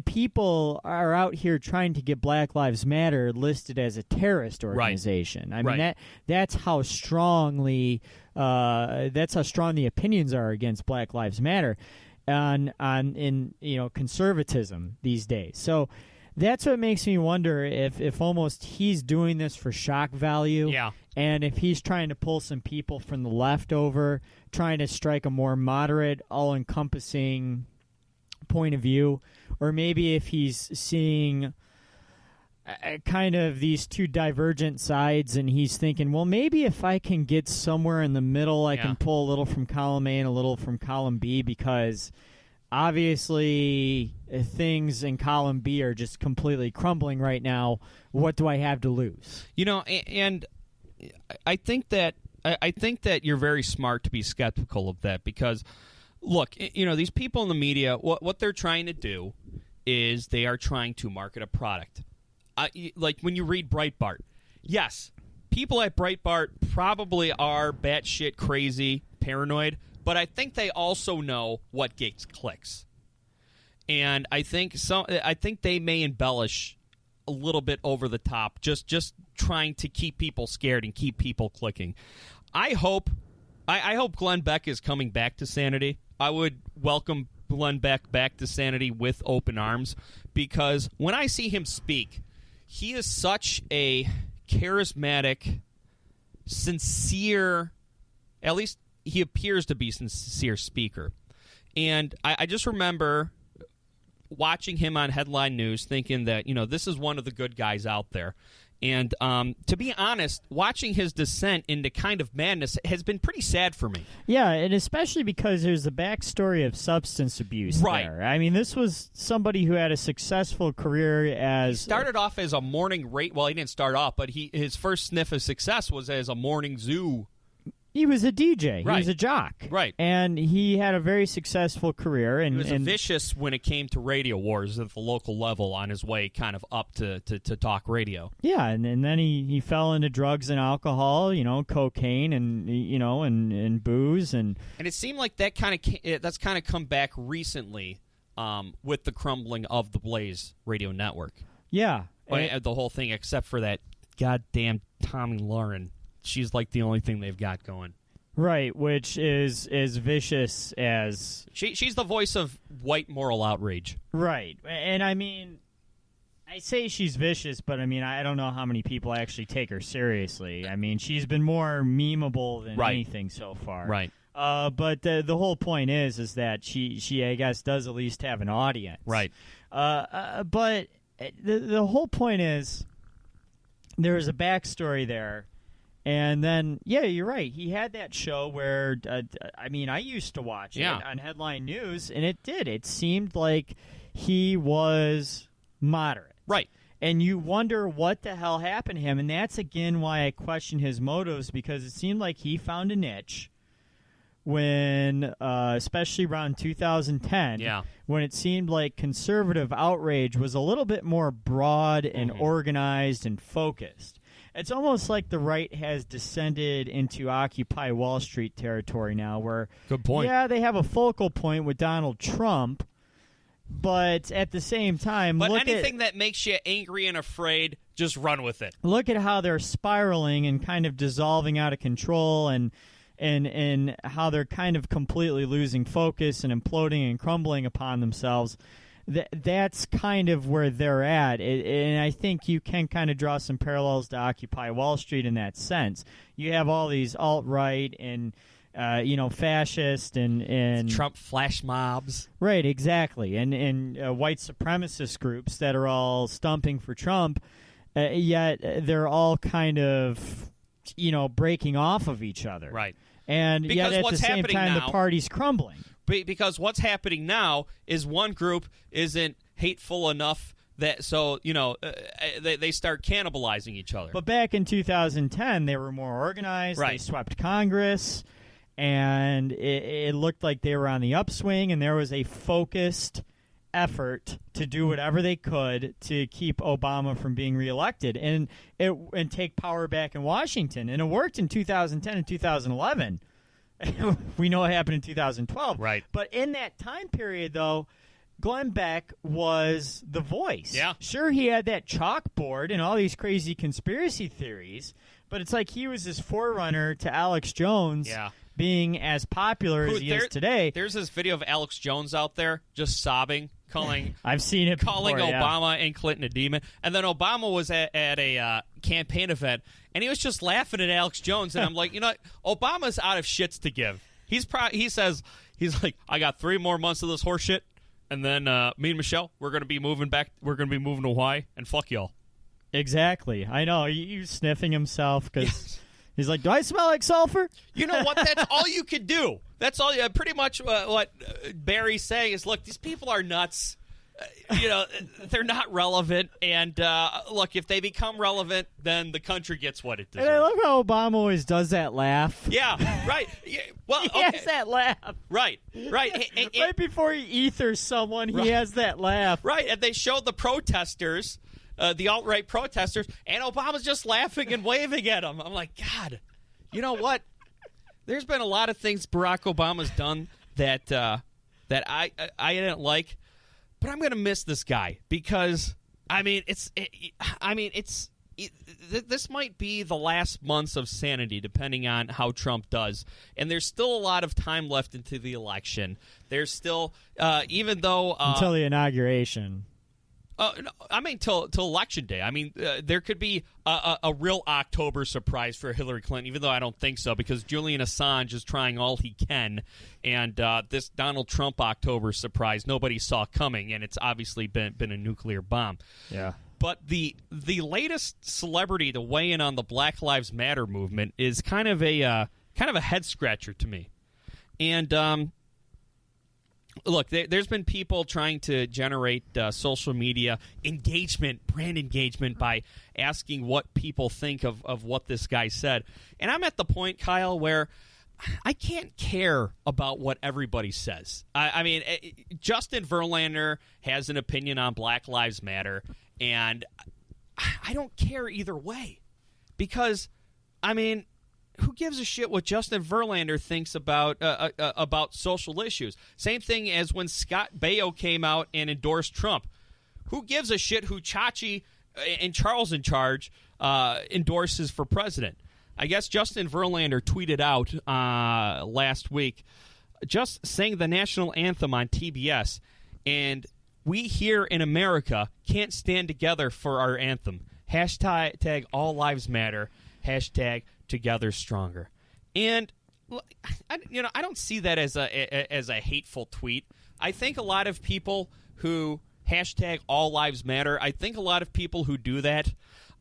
Speaker 5: People are out here trying to get Black Lives Matter listed as a terrorist organization.
Speaker 4: Right.
Speaker 5: I mean, that's how strong the opinions are against Black Lives Matter in conservatism these days. So that's what makes me wonder if almost he's doing this for shock value.
Speaker 4: Yeah.
Speaker 5: And if he's trying to pull some people from the left over, trying to strike a more moderate, all-encompassing point of view, or maybe if he's seeing kind of these two divergent sides and he's thinking, well, maybe if I can get somewhere in the middle, I can pull a little from column A and a little from column B, because obviously things in column B are just completely crumbling right now. What do I have to lose?
Speaker 4: And I think that you're very smart to be skeptical of that, because look, these people in the media, what they're trying to do is they are trying to market a product. Like when you read Breitbart, yes, people at Breitbart probably are batshit crazy, paranoid, but I think they also know what gets clicks, and I think they may embellish a little bit over the top, just trying to keep people scared and keep people clicking. I hope Glenn Beck is coming back to sanity. I would welcome Glenn Beck back to sanity with open arms, because when I see him speak, he is such a charismatic, sincere, at least he appears to be sincere speaker. And I just remember watching him on Headline News thinking that, this is one of the good guys out there. And to be honest, watching his descent into kind of madness has been pretty sad for me.
Speaker 5: Yeah, and especially because there's a backstory of substance abuse there. I mean, this was somebody who had a successful career as...
Speaker 4: He started off as a morning well, he didn't start off, but his first sniff of success was as a morning zoo.
Speaker 5: He was a DJ.
Speaker 4: Right.
Speaker 5: He was a jock.
Speaker 4: Right.
Speaker 5: And he had a very successful career. And
Speaker 4: he was vicious when it came to radio wars at the local level on his way kind of up to talk radio.
Speaker 5: Yeah, and then he fell into drugs and alcohol, cocaine and, and booze. And
Speaker 4: it seemed like that's kind of come back recently with the crumbling of the Blaze radio network.
Speaker 5: Yeah.
Speaker 4: The whole thing, except for that goddamn Tommy Lauren. She's like the only thing they've got going.
Speaker 5: Right, which is as vicious as...
Speaker 4: She's the voice of white moral outrage.
Speaker 5: Right. And I mean, I say she's vicious, but I mean, I don't know how many people actually take her seriously. I mean, she's been more memeable than anything so far.
Speaker 4: Right.
Speaker 5: But the whole point is that she, I guess, does at least have an audience.
Speaker 4: Right.
Speaker 5: But the whole point is there is a backstory there. And then, yeah, you're right. He had that show where, I used to watch it on Headline News, and it seemed like he was moderate.
Speaker 4: Right.
Speaker 5: And you wonder what the hell happened to him, and that's, again, why I question his motives, because it seemed like he found a niche when, especially around 2010, when it seemed like conservative outrage was a little bit more broad and organized and focused. It's almost like the right has descended into Occupy Wall Street territory now, where,
Speaker 4: good point.
Speaker 5: Yeah, they have a focal point with Donald Trump, but at the same time,
Speaker 4: but anything that makes you angry and afraid, just run with it.
Speaker 5: Look at how they're spiraling and kind of dissolving out of control, and how they're kind of completely losing focus and imploding and crumbling upon themselves. That's kind of where they're at, and I think you can kind of draw some parallels to Occupy Wall Street in that sense. You have all these alt-right and fascist and
Speaker 4: Trump flash mobs,
Speaker 5: right? Exactly, and white supremacist groups that are all stumping for Trump, yet they're all kind of breaking off of each other,
Speaker 4: right?
Speaker 5: And
Speaker 4: because
Speaker 5: yet at the same time,
Speaker 4: now,
Speaker 5: the party's crumbling.
Speaker 4: Because what's happening now is one group isn't hateful enough that they start cannibalizing each other.
Speaker 5: But back in 2010, they were more organized.
Speaker 4: Right.
Speaker 5: They swept Congress, and it looked like they were on the upswing, and there was a focused effort to do whatever they could to keep Obama from being reelected and take power back in Washington. And it worked in 2010 and 2011. We know what happened in 2012.
Speaker 4: Right.
Speaker 5: But in that time period, though, Glenn Beck was the voice.
Speaker 4: Yeah.
Speaker 5: Sure, he had that chalkboard and all these crazy conspiracy theories, but it's like he was this forerunner to Alex Jones being as popular as he is today.
Speaker 4: There's this video of Alex Jones out there just sobbing, calling
Speaker 5: I've seen it
Speaker 4: calling
Speaker 5: before,
Speaker 4: Obama and Clinton a demon. And then Obama was at a campaign event, and he was just laughing at Alex Jones. And I'm like, Obama's out of shits to give. He says, I got 3 more months of this horse shit, and then me and Michelle, we're going to be moving back. We're going to be moving to Hawaii, and fuck y'all.
Speaker 5: Exactly. I know. He's sniffing himself because he's like, do I smell like sulfur?
Speaker 4: You know what? That's all you could do. That's all. Pretty much what Barry's saying is, look, these people are nuts. They're not relevant. And look, if they become relevant, then the country gets what it deserves.
Speaker 5: And I love how Obama always does that laugh.
Speaker 4: Yeah, right. Yeah, well,
Speaker 5: he has that laugh.
Speaker 4: Right.
Speaker 5: Right before he ethers someone, he has that laugh.
Speaker 4: Right, and they showed the protesters, the alt-right protesters, and Obama's just laughing and waving at them. I'm like, God, you know what? There's been a lot of things Barack Obama's done that I didn't like, but I'm going to miss this guy because this might be the last months of sanity, depending on how Trump does. And there's still a lot of time left into the election. There's still, even though
Speaker 5: until the inauguration.
Speaker 4: No, I mean, till Election Day. I mean, there could be a real October surprise for Hillary Clinton, even though I don't think so, because Julian Assange is trying all he can, and this Donald Trump October surprise nobody saw coming, and it's obviously been a nuclear bomb.
Speaker 5: Yeah.
Speaker 4: But the latest celebrity to weigh in on the Black Lives Matter movement is kind of a head scratcher to me, and look, there's been people trying to generate social media engagement, brand engagement, by asking what people think of what this guy said. And I'm at the point, Kyle, where I can't care about what everybody says. I mean, Justin Verlander has an opinion on Black Lives Matter, and I don't care either way. Because, I mean, who gives a shit what Justin Verlander thinks about social issues? Same thing as when Scott Baio came out and endorsed Trump. Who gives a shit who Chachi and Charles in Charge endorses for president? I guess Justin Verlander tweeted out last week, just sang the national anthem on TBS, and we here in America can't stand together for our anthem. Hashtag all lives matter. Hashtag together stronger. And I don't see that as a hateful tweet. I think a lot of people who hashtag all lives matter, I think a lot of people who do that,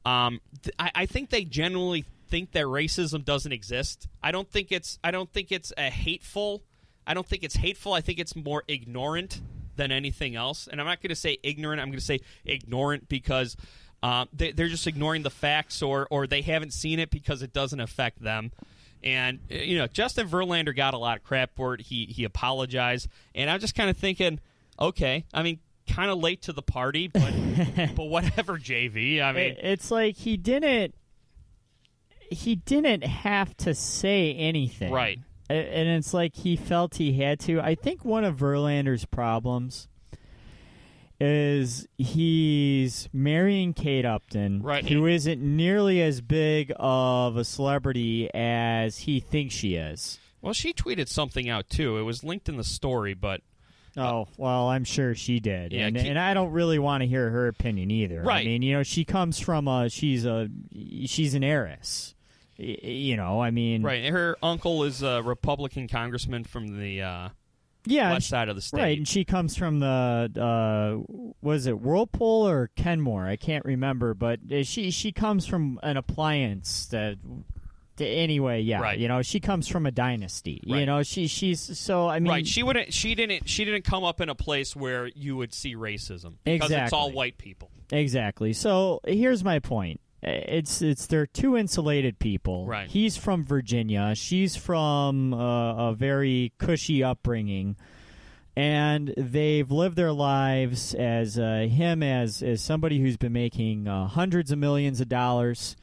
Speaker 4: I think they genuinely think that racism doesn't exist. I don't think it's hateful. I think it's more ignorant than anything else. And I'm not going to say ignorant. I'm going to say ignorant because they're just ignoring the facts, or they haven't seen it because it doesn't affect them. And, Justin Verlander got a lot of crap for it. He apologized. And I'm just kind of thinking, okay, I mean, kind of late to the party, but but whatever, JV. I mean,
Speaker 5: it's like he didn't have to say anything.
Speaker 4: Right.
Speaker 5: And it's like he felt he had to. I think one of Verlander's problems is he's marrying Kate Upton,
Speaker 4: right,
Speaker 5: who isn't nearly as big of a celebrity as he thinks she is.
Speaker 4: Well, she tweeted something out, too. It was linked in the story, but...
Speaker 5: Oh, well, I'm sure she did.
Speaker 4: Yeah,
Speaker 5: and I don't really want to hear her opinion either.
Speaker 4: Right.
Speaker 5: I mean, she comes from she's an heiress. I mean...
Speaker 4: Right. Her uncle is a Republican congressman from the... west side of the state.
Speaker 5: Right, and she comes from the, was it Whirlpool or Kenmore? I can't remember, but she comes from an appliance that, anyway, yeah.
Speaker 4: Right.
Speaker 5: She comes from a dynasty.
Speaker 4: Right.
Speaker 5: She's so, I mean.
Speaker 4: Right, she didn't come up in a place where you would see racism. Because
Speaker 5: exactly.
Speaker 4: It's all white people.
Speaker 5: Exactly. So here's my point. They're two insulated people.
Speaker 4: Right.
Speaker 5: He's from Virginia. She's from a very cushy upbringing, and they've lived their lives as him as somebody who's been making hundreds of millions of dollars,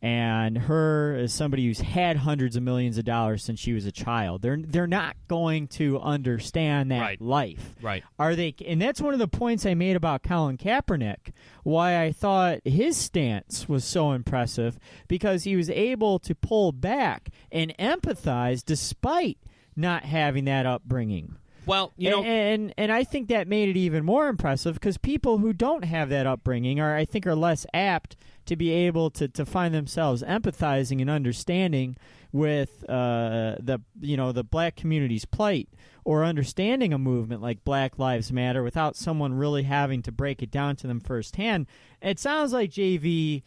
Speaker 5: and her as somebody who's had hundreds of millions of dollars since she was a child. They're not going to understand that life.
Speaker 4: Right.
Speaker 5: Are they? And that's one of the points I made about Colin Kaepernick, why I thought his stance was so impressive, because he was able to pull back and empathize despite not having that upbringing.
Speaker 4: Well,
Speaker 5: and I think that made it even more impressive because people who don't have that upbringing are less apt to be able to find themselves empathizing and understanding with the black community's plight, or understanding a movement like Black Lives Matter without someone really having to break it down to them firsthand. It sounds like JV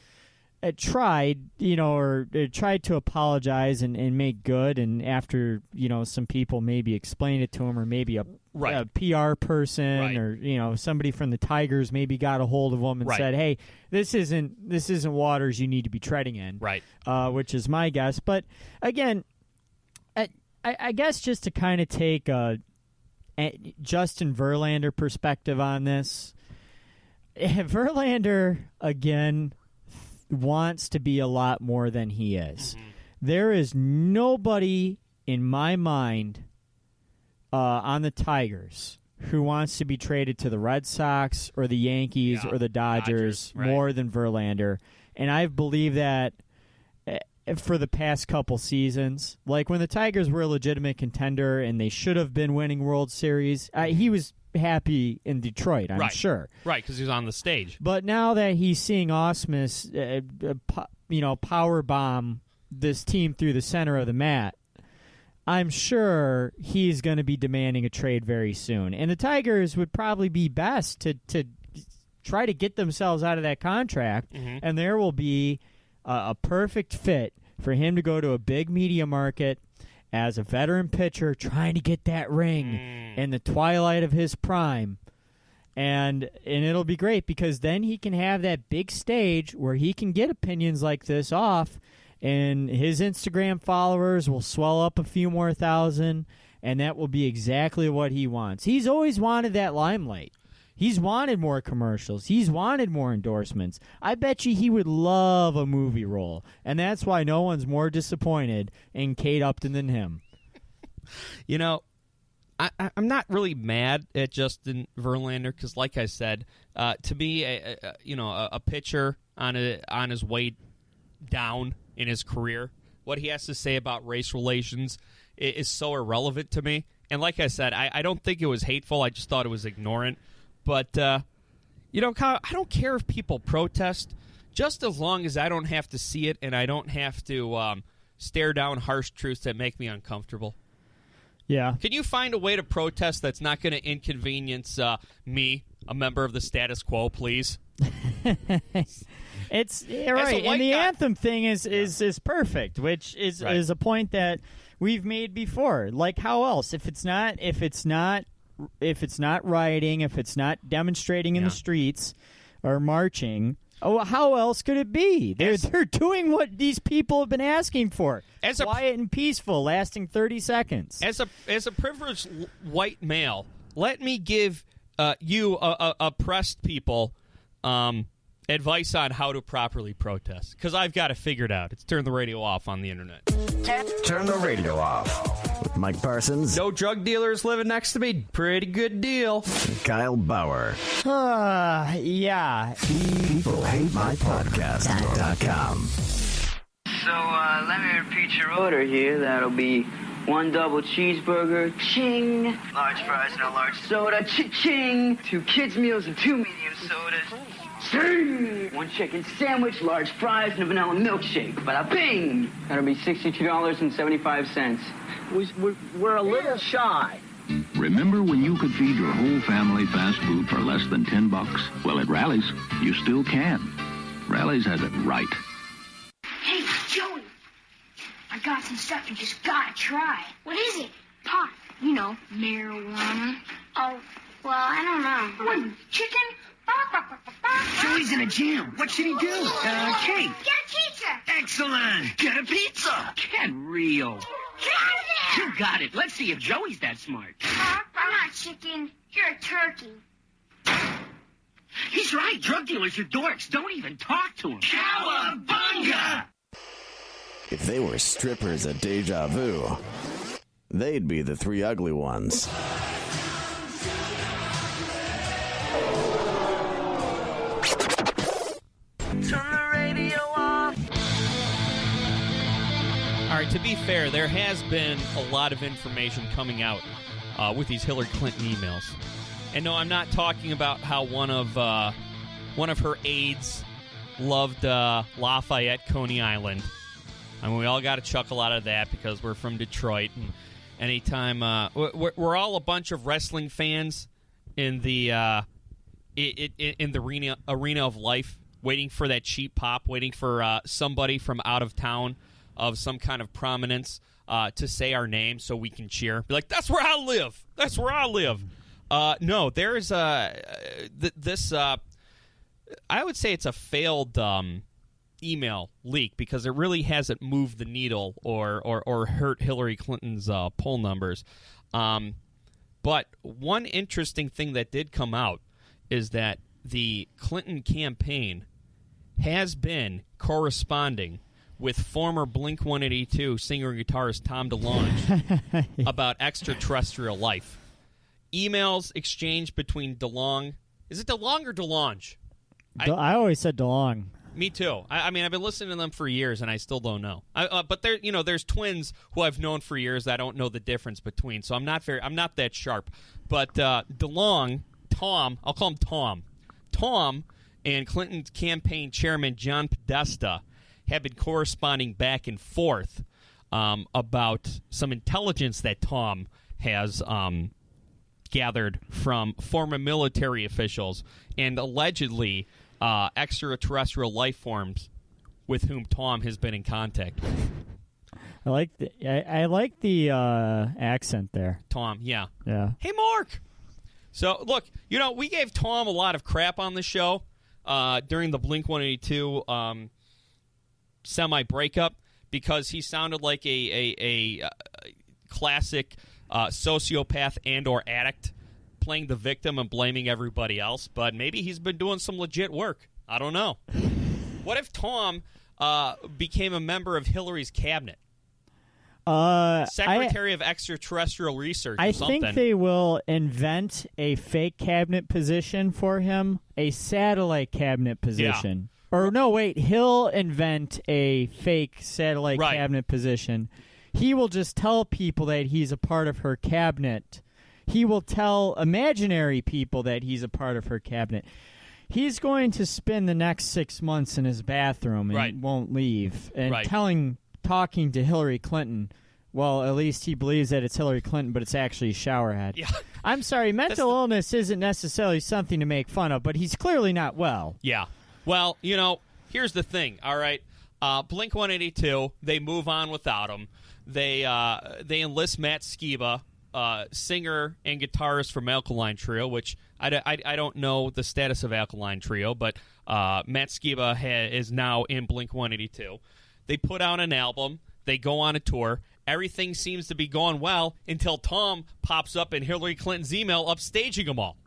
Speaker 5: tried to apologize and make good, and after some people maybe explained it to him, or maybe a PR person or somebody from the Tigers maybe got a hold of him and said, hey, this isn't waters you need to be treading in, which is my guess. But again, I guess just to kind of take a Justin Verlander perspective on this, Verlander again wants to be a lot more than he is. Mm-hmm. There is nobody in my mind on the Tigers who wants to be traded to the Red Sox or the Yankees or the Dodgers more than Verlander. And I've believed that for the past couple seasons. Like when the Tigers were a legitimate contender and they should have been winning World Series, he was happy in Detroit, I'm sure.
Speaker 4: Right, because he was on the stage.
Speaker 5: But now that he's seeing Ausmus, power bomb this team through the center of the mat, I'm sure he's going to be demanding a trade very soon. And the Tigers would probably be best to try to get themselves out of that contract, and there will be a perfect fit for him to go to a big media market as a veteran pitcher trying to get that ring in the twilight of his prime. And it'll be great because then he can have that big stage where he can get opinions like this off, and his Instagram followers will swell up a few more thousand, and that will be exactly what he wants. He's always wanted that limelight. He's wanted more commercials. He's wanted more endorsements. I bet you he would love a movie role, and that's why no one's more disappointed in Kate Upton than him.
Speaker 4: I'm not really mad at Justin Verlander because, like I said, to me, a pitcher on his way down in his career, what he has to say about race relations is so irrelevant to me. And like I said, I don't think it was hateful. I just thought it was ignorant. But, Kyle, I don't care if people protest, just as long as I don't have to see it and I don't have to stare down harsh truths that make me uncomfortable.
Speaker 5: Yeah.
Speaker 4: Can you find a way to protest that's not going to inconvenience me, a member of the status quo, please?
Speaker 5: It's right, and the anthem thing is perfect, which is a point that we've made before. Like, how else? If it's not rioting, if it's not demonstrating in the streets or marching, Oh, how else could it be? They're doing what these people have been asking for. Quiet and peaceful, lasting 30 seconds.
Speaker 4: As a privileged white male, let me give you oppressed people advice on how to properly protest, because I've got it figured out. It's Turn the Radio Off on the internet.
Speaker 3: Turn the radio off. With Mike Parsons.
Speaker 7: No drug dealers living next to me. Pretty good deal.
Speaker 3: Kyle Bauer.
Speaker 5: Yeah.
Speaker 3: People hate my podcast.com.
Speaker 8: So, let me repeat your order here. That'll be 1 double cheeseburger, ching. Large fries and a large soda, ching. 2 kids meals and 2 medium sodas, ching. 1 chicken sandwich, large fries, and a vanilla milkshake. Bada bing. That'll be $62.75. We're a little shy.
Speaker 9: Remember when you could feed your whole family fast food for less than $10? Well, at Rally's, you still can. Rally's has it right.
Speaker 10: Hey, Joey, I got some stuff you just gotta try. What is it? Pot. You know, marijuana. Oh, well, I don't know. What, chicken?
Speaker 2: Joey's in a jam. What should he do? Cake.
Speaker 10: Get a pizza.
Speaker 2: Excellent. Get a pizza. Get real.
Speaker 10: Get out of there.
Speaker 2: You got it. Let's see if Joey's that smart.
Speaker 10: I'm not chicken. You're a turkey.
Speaker 2: He's right. Drug dealers are dorks. Don't even talk to them. Cowabunga!
Speaker 3: If they were strippers at Deja Vu, they'd be the 3 ugly ones.
Speaker 8: Turn the radio off.
Speaker 4: All right, to be fair, there has been a lot of information coming out with these Hillary Clinton emails. And no, I'm not talking about how one of her aides loved Lafayette, Coney Island. I mean, we all got a chuckle out of that because we're from Detroit. And anytime we're all a bunch of wrestling fans in the arena of life, waiting for that cheap pop, waiting for somebody from out of town of some kind of prominence to say our name so we can cheer. Be like, that's where I live. That's where I live. No, there's this. I would say it's a failed email leak because it really hasn't moved the needle or hurt Hillary Clinton's poll numbers. But one interesting thing that did come out is that the Clinton campaign has been corresponding with former Blink-182 singer and guitarist Tom DeLonge about extraterrestrial life. Emails exchanged between DeLonge. Is it DeLonge or DeLonge?
Speaker 5: I always said DeLonge.
Speaker 4: Me too. I mean, I've been listening to them for years, and I still don't know. But there's twins who I've known for years that I don't know the difference between. So I'm not that sharp. But DeLonge, Tom, I'll call him Tom. Tom and Clinton's campaign chairman John Podesta have been corresponding back and forth about some intelligence that Tom has gathered from former military officials and allegedly extraterrestrial life forms with whom Tom has been in contact with.
Speaker 5: I like the accent there.
Speaker 4: Tom, yeah.
Speaker 5: Yeah.
Speaker 4: Hey, Mark. So, look, we gave Tom a lot of crap on the show during the Blink-182 semi-breakup because he sounded like a classic sociopath and or addict playing the victim and blaming everybody else. But maybe he's been doing some legit work. I don't know. What if Tom became a member of Hillary's cabinet? Secretary of Extraterrestrial Research or something.
Speaker 5: I think they will invent a fake cabinet position for him, a satellite cabinet position. Yeah. Or no, wait, he'll invent a fake satellite cabinet position. He will just tell people that he's a part of her cabinet. He will tell imaginary people that he's a part of her cabinet. He's going to spend the next 6 months in his bathroom and won't leave. And talking to Hillary Clinton, well, at least he believes that it's Hillary Clinton, but it's actually a showerhead. Yeah. I'm sorry, mental illness isn't necessarily something to make fun of, but he's clearly not well.
Speaker 4: Yeah. Well, here's the thing, all right? Blink-182, they move on without him. They enlist Matt Skiba, singer and guitarist from Alkaline Trio, which I don't know the status of Alkaline Trio, but Matt Skiba is now in Blink-182. They put out an album. They go on a tour. Everything seems to be going well until Tom pops up in Hillary Clinton's email upstaging them all.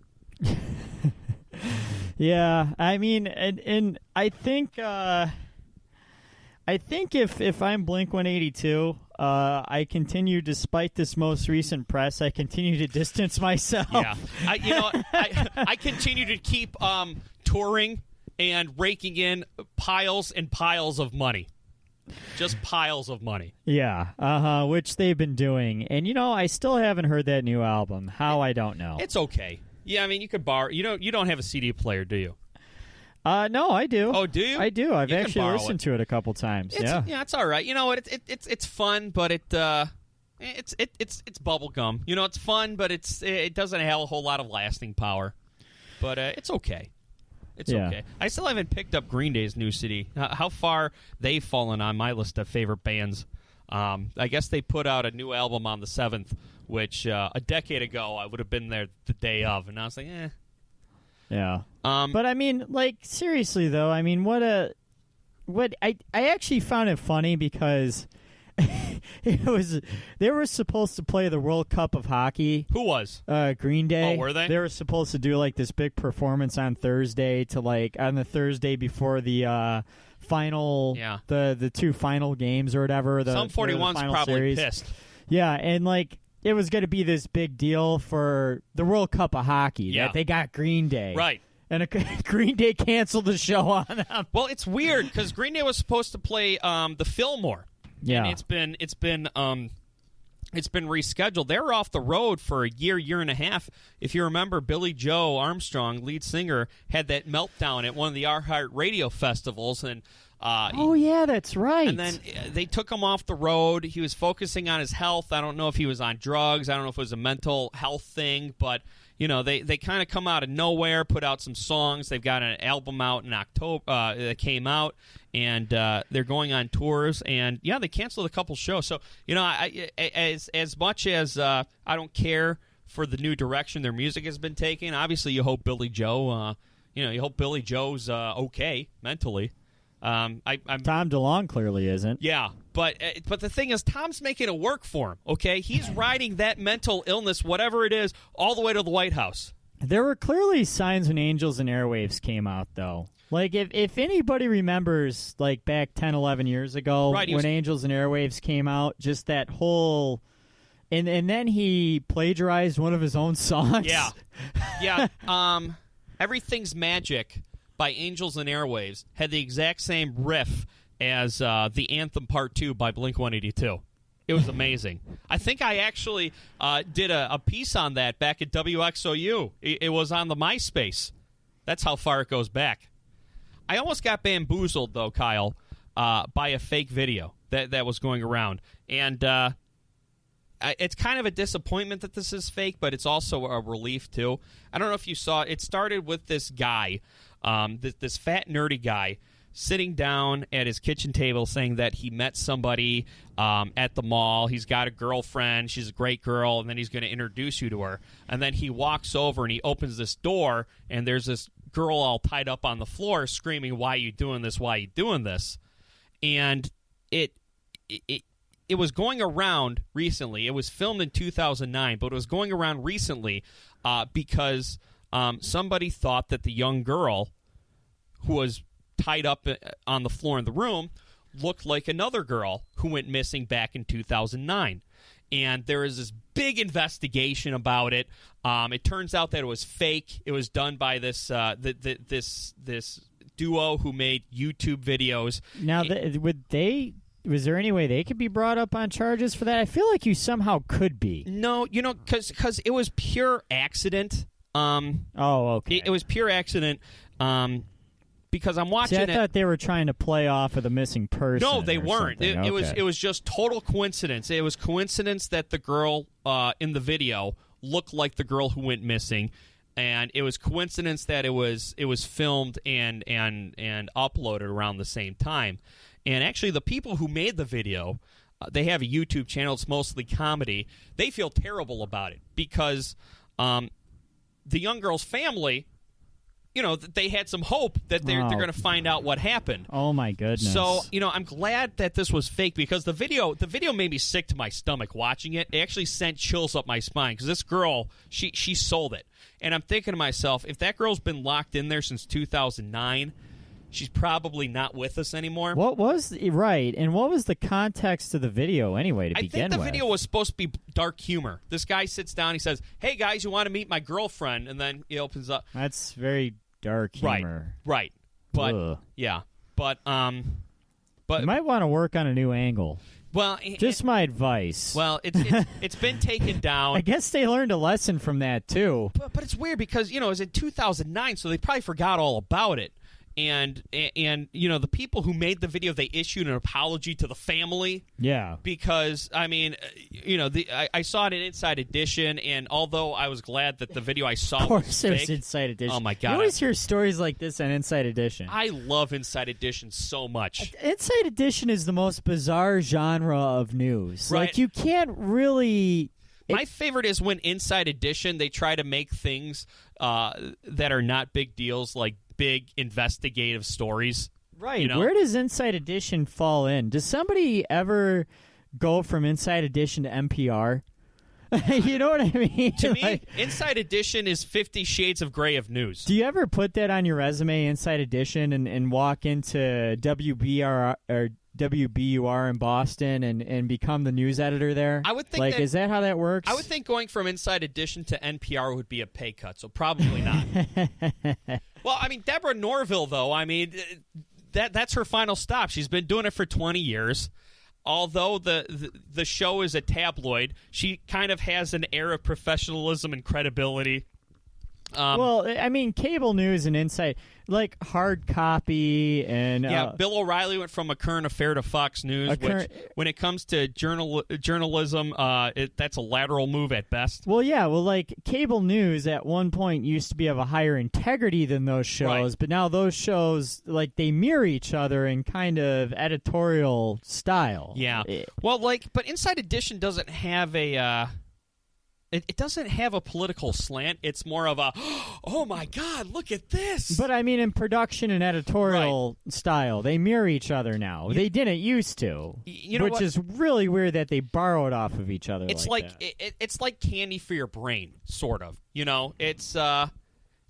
Speaker 5: Yeah, I mean, and I think if I'm Blink-182, I continue, despite this most recent press, I continue to distance myself.
Speaker 4: Yeah, I continue to keep touring and raking in piles and piles of money. Just piles of money.
Speaker 5: Yeah, which they've been doing. And, I still haven't heard that new album. How, I don't know.
Speaker 4: It's okay. Yeah, I mean, you could borrow. You don't have a CD player, do you?
Speaker 5: No, I do.
Speaker 4: Oh, do you?
Speaker 5: I do. I've actually listened to it a couple times.
Speaker 4: Yeah, it's all right. You know what? It's fun, but it's bubble gum. It's fun, but it doesn't have a whole lot of lasting power. But it's okay. It's okay. I still haven't picked up Green Day's New City. How far they've fallen on my list of favorite bands. I guess they put out a new album on the 7th, which a decade ago I would have been there the day of, and I was like, eh.
Speaker 5: Yeah. But I mean, seriously though, I mean, I actually found it funny because they were supposed to play the World Cup of Hockey.
Speaker 4: Who was?
Speaker 5: Green Day.
Speaker 4: Oh, were they?
Speaker 5: They were supposed to do this big performance on Thursday on the Thursday before the final, the two final games or whatever.
Speaker 4: Some 41's probably
Speaker 5: series.
Speaker 4: Pissed.
Speaker 5: Yeah, and it was going to be this big deal for the World Cup of Hockey that they got Green Day.
Speaker 4: Right.
Speaker 5: And Green Day canceled the show on them.
Speaker 4: Well, it's weird because Green Day was supposed to play the Fillmore.
Speaker 5: Yeah.
Speaker 4: And it's been rescheduled. They were off the road for a year and a half. If you remember, Billy Joe Armstrong, lead singer, had that meltdown at one of the iHeart Radio festivals, and
Speaker 5: oh yeah, that's right.
Speaker 4: And then they took him off the road. He was focusing on his health. I don't know if he was on drugs. I don't know if it was a mental health thing, but they kind of come out of nowhere, put out some songs. They've got an album out in October that came out, and they're going on tours. And they canceled a couple shows. So as much as I don't care for the new direction their music has been taking, obviously you hope Billy Joe, you hope Billy Joe's okay mentally.
Speaker 5: Tom DeLonge clearly isn't.
Speaker 4: Yeah, but the thing is, Tom's making it work for him, okay? He's riding that mental illness, whatever it is, all the way to the White House.
Speaker 5: There were clearly signs when Angels and Airwaves came out, though. If anybody remembers, back 10, 11 years ago, when Angels and Airwaves came out, just that whole... And then he plagiarized one of his own songs.
Speaker 4: Yeah. Yeah. Everything's Magic by Angels and Airwaves had the exact same riff as the Anthem Part 2 by Blink-182. It was amazing. I think I actually did a piece on that back at WXOU. It was on the MySpace. That's how far it goes back. I almost got bamboozled, though, Kyle, by a fake video that was going around. And it's kind of a disappointment that this is fake, but it's also a relief, too. I don't know if you saw it. It started with this guy, this fat, nerdy guy, sitting down at his kitchen table saying that he met somebody at the mall. He's got a girlfriend. She's a great girl, and then he's going to introduce you to her. And then he walks over, and he opens this door, and there's this girl all tied up on the floor screaming, "Why are you doing this? Why are you doing this?" And it was going around recently. It was filmed in 2009, but it was going around recently because somebody thought that the young girl who was tied up on the floor in the room looked like another girl who went missing back in 2009. And there is this big investigation about it. It turns out that it was fake. It was done by this this duo who made YouTube videos.
Speaker 5: Now, was there any way they could be brought up on charges for that? I feel like you somehow could be.
Speaker 4: No, because it was pure accident.
Speaker 5: Okay.
Speaker 4: It was pure accident. Because I'm watching
Speaker 5: I thought they were trying to play off of the missing person.
Speaker 4: No, they weren't. It was just total coincidence. It was coincidence that the girl in the video looked like the girl who went missing, and it was coincidence that it was filmed and uploaded around the same time. And actually, the people who made the video, they have a YouTube channel. It's mostly comedy. They feel terrible about it because the young girl's family, they had some hope that they're going to find out what happened.
Speaker 5: Oh my goodness!
Speaker 4: So I'm glad that this was fake, because the video made me sick to my stomach watching it. It actually sent chills up my spine, because this girl, she sold it, and I'm thinking to myself, if that girl's been locked in there since 2009, she's probably not with us anymore.
Speaker 5: What was the context of the video anyway? To begin with,
Speaker 4: I think the video was supposed to be dark humor. This guy sits down, he says, "Hey guys, you want to meet my girlfriend?" And then he opens up.
Speaker 5: That's very dark humor.
Speaker 4: Right. But
Speaker 5: Ugh.
Speaker 4: yeah, but
Speaker 5: you might want to work on a new angle.
Speaker 4: Well,
Speaker 5: just my advice.
Speaker 4: Well, it's been taken down.
Speaker 5: I guess they learned a lesson from that too.
Speaker 4: But it's weird because it was in 2009, so they probably forgot all about it. And the people who made the video, they issued an apology to the family.
Speaker 5: Yeah.
Speaker 4: Because, I saw it in Inside Edition, and although I was glad that the video I saw was fake.
Speaker 5: Of course it was Inside Edition.
Speaker 4: Oh, my God.
Speaker 5: You always hear stories like this on Inside Edition.
Speaker 4: I love Inside Edition so much.
Speaker 5: Inside Edition is the most bizarre genre of news.
Speaker 4: Right.
Speaker 5: Like, you can't really...
Speaker 4: My favorite is when Inside Edition, they try to make things that are not big deals, like big investigative stories.
Speaker 5: Right. Where does Inside Edition fall in? Does somebody ever go from Inside Edition to NPR? You know what I mean?
Speaker 4: To me, Inside Edition is 50 Shades of Grey of news.
Speaker 5: Do you ever put that on your resume, Inside Edition, and walk into WBR or WBUR in Boston and become the news editor there?
Speaker 4: I would think
Speaker 5: is that how that works?
Speaker 4: I would think going from Inside Edition to NPR would be a pay cut, so probably not. Well, Deborah Norville, though, that's her final stop. She's been doing it for 20 years. Although the show is a tabloid, she kind of has an air of professionalism and credibility.
Speaker 5: Cable news and Inside, like Hard Copy and...
Speaker 4: Bill O'Reilly went from a current affair to Fox News, which, when it comes to journalism, that's a lateral move at best.
Speaker 5: Like cable news at one point used to be of a higher integrity than those shows,
Speaker 4: right.
Speaker 5: But now those shows, like, they mirror each other in kind of editorial style.
Speaker 4: Yeah. But Inside Edition doesn't have a... It doesn't have a political slant. It's more of a, oh, my God, look at this.
Speaker 5: But, in production and editorial style, they mirror each other now. They didn't used to, which is really weird that they borrowed off of each other.
Speaker 4: It's it's like candy for your brain, sort of. It's not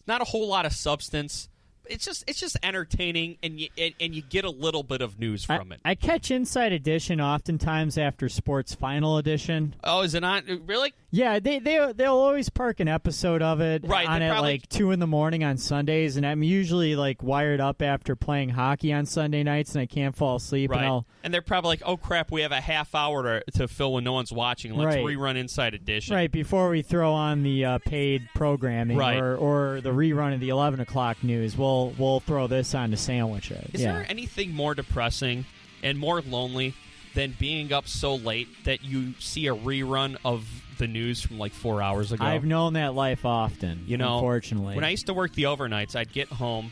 Speaker 4: a whole lot of substance. It's just entertaining, and you get a little bit of news from it.
Speaker 5: I catch Inside Edition oftentimes after Sports Final Edition.
Speaker 4: Oh, is it on? Really?
Speaker 5: Yeah, they'll always park an episode of it on at like 2 in the morning on Sundays, and I'm usually like wired up after playing hockey on Sunday nights, and I can't fall asleep.
Speaker 4: Right. And they're probably like, oh crap, we have a half hour to fill when no one's watching. Let's rerun Inside Edition.
Speaker 5: Right, before we throw on the paid programming or the rerun of the 11 o'clock news, we'll throw this on to sandwich it.
Speaker 4: Is there anything more depressing and more lonely than being up so late that you see a rerun of the news from like 4 hours ago?
Speaker 5: I've known that life often, unfortunately.
Speaker 4: When I used to work the overnights, I'd get home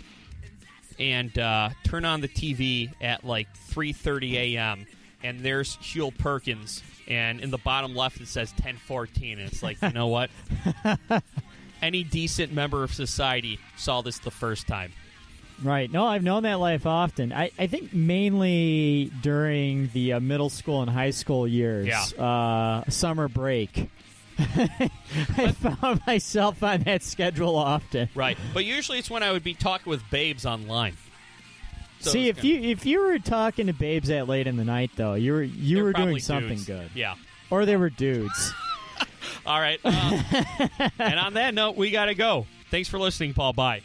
Speaker 4: and turn on the TV at like 3:30 a.m., and there's Huel Perkins, and in the bottom left it says 10:14, and it's like, you know what? Any decent member of society saw this the first time.
Speaker 5: Right. No, I've known that life often. I think mainly during the middle school and high school years, summer break. I found myself on that schedule often.
Speaker 4: Right. But usually it's when I would be talking with babes online. So
Speaker 5: see, if you were talking to babes that late in the night, though, you were doing something
Speaker 4: dudes.
Speaker 5: good.
Speaker 4: Yeah.
Speaker 5: Or they were dudes.
Speaker 4: All right. And on that note, we got to go. Thanks for listening, Paul. Bye.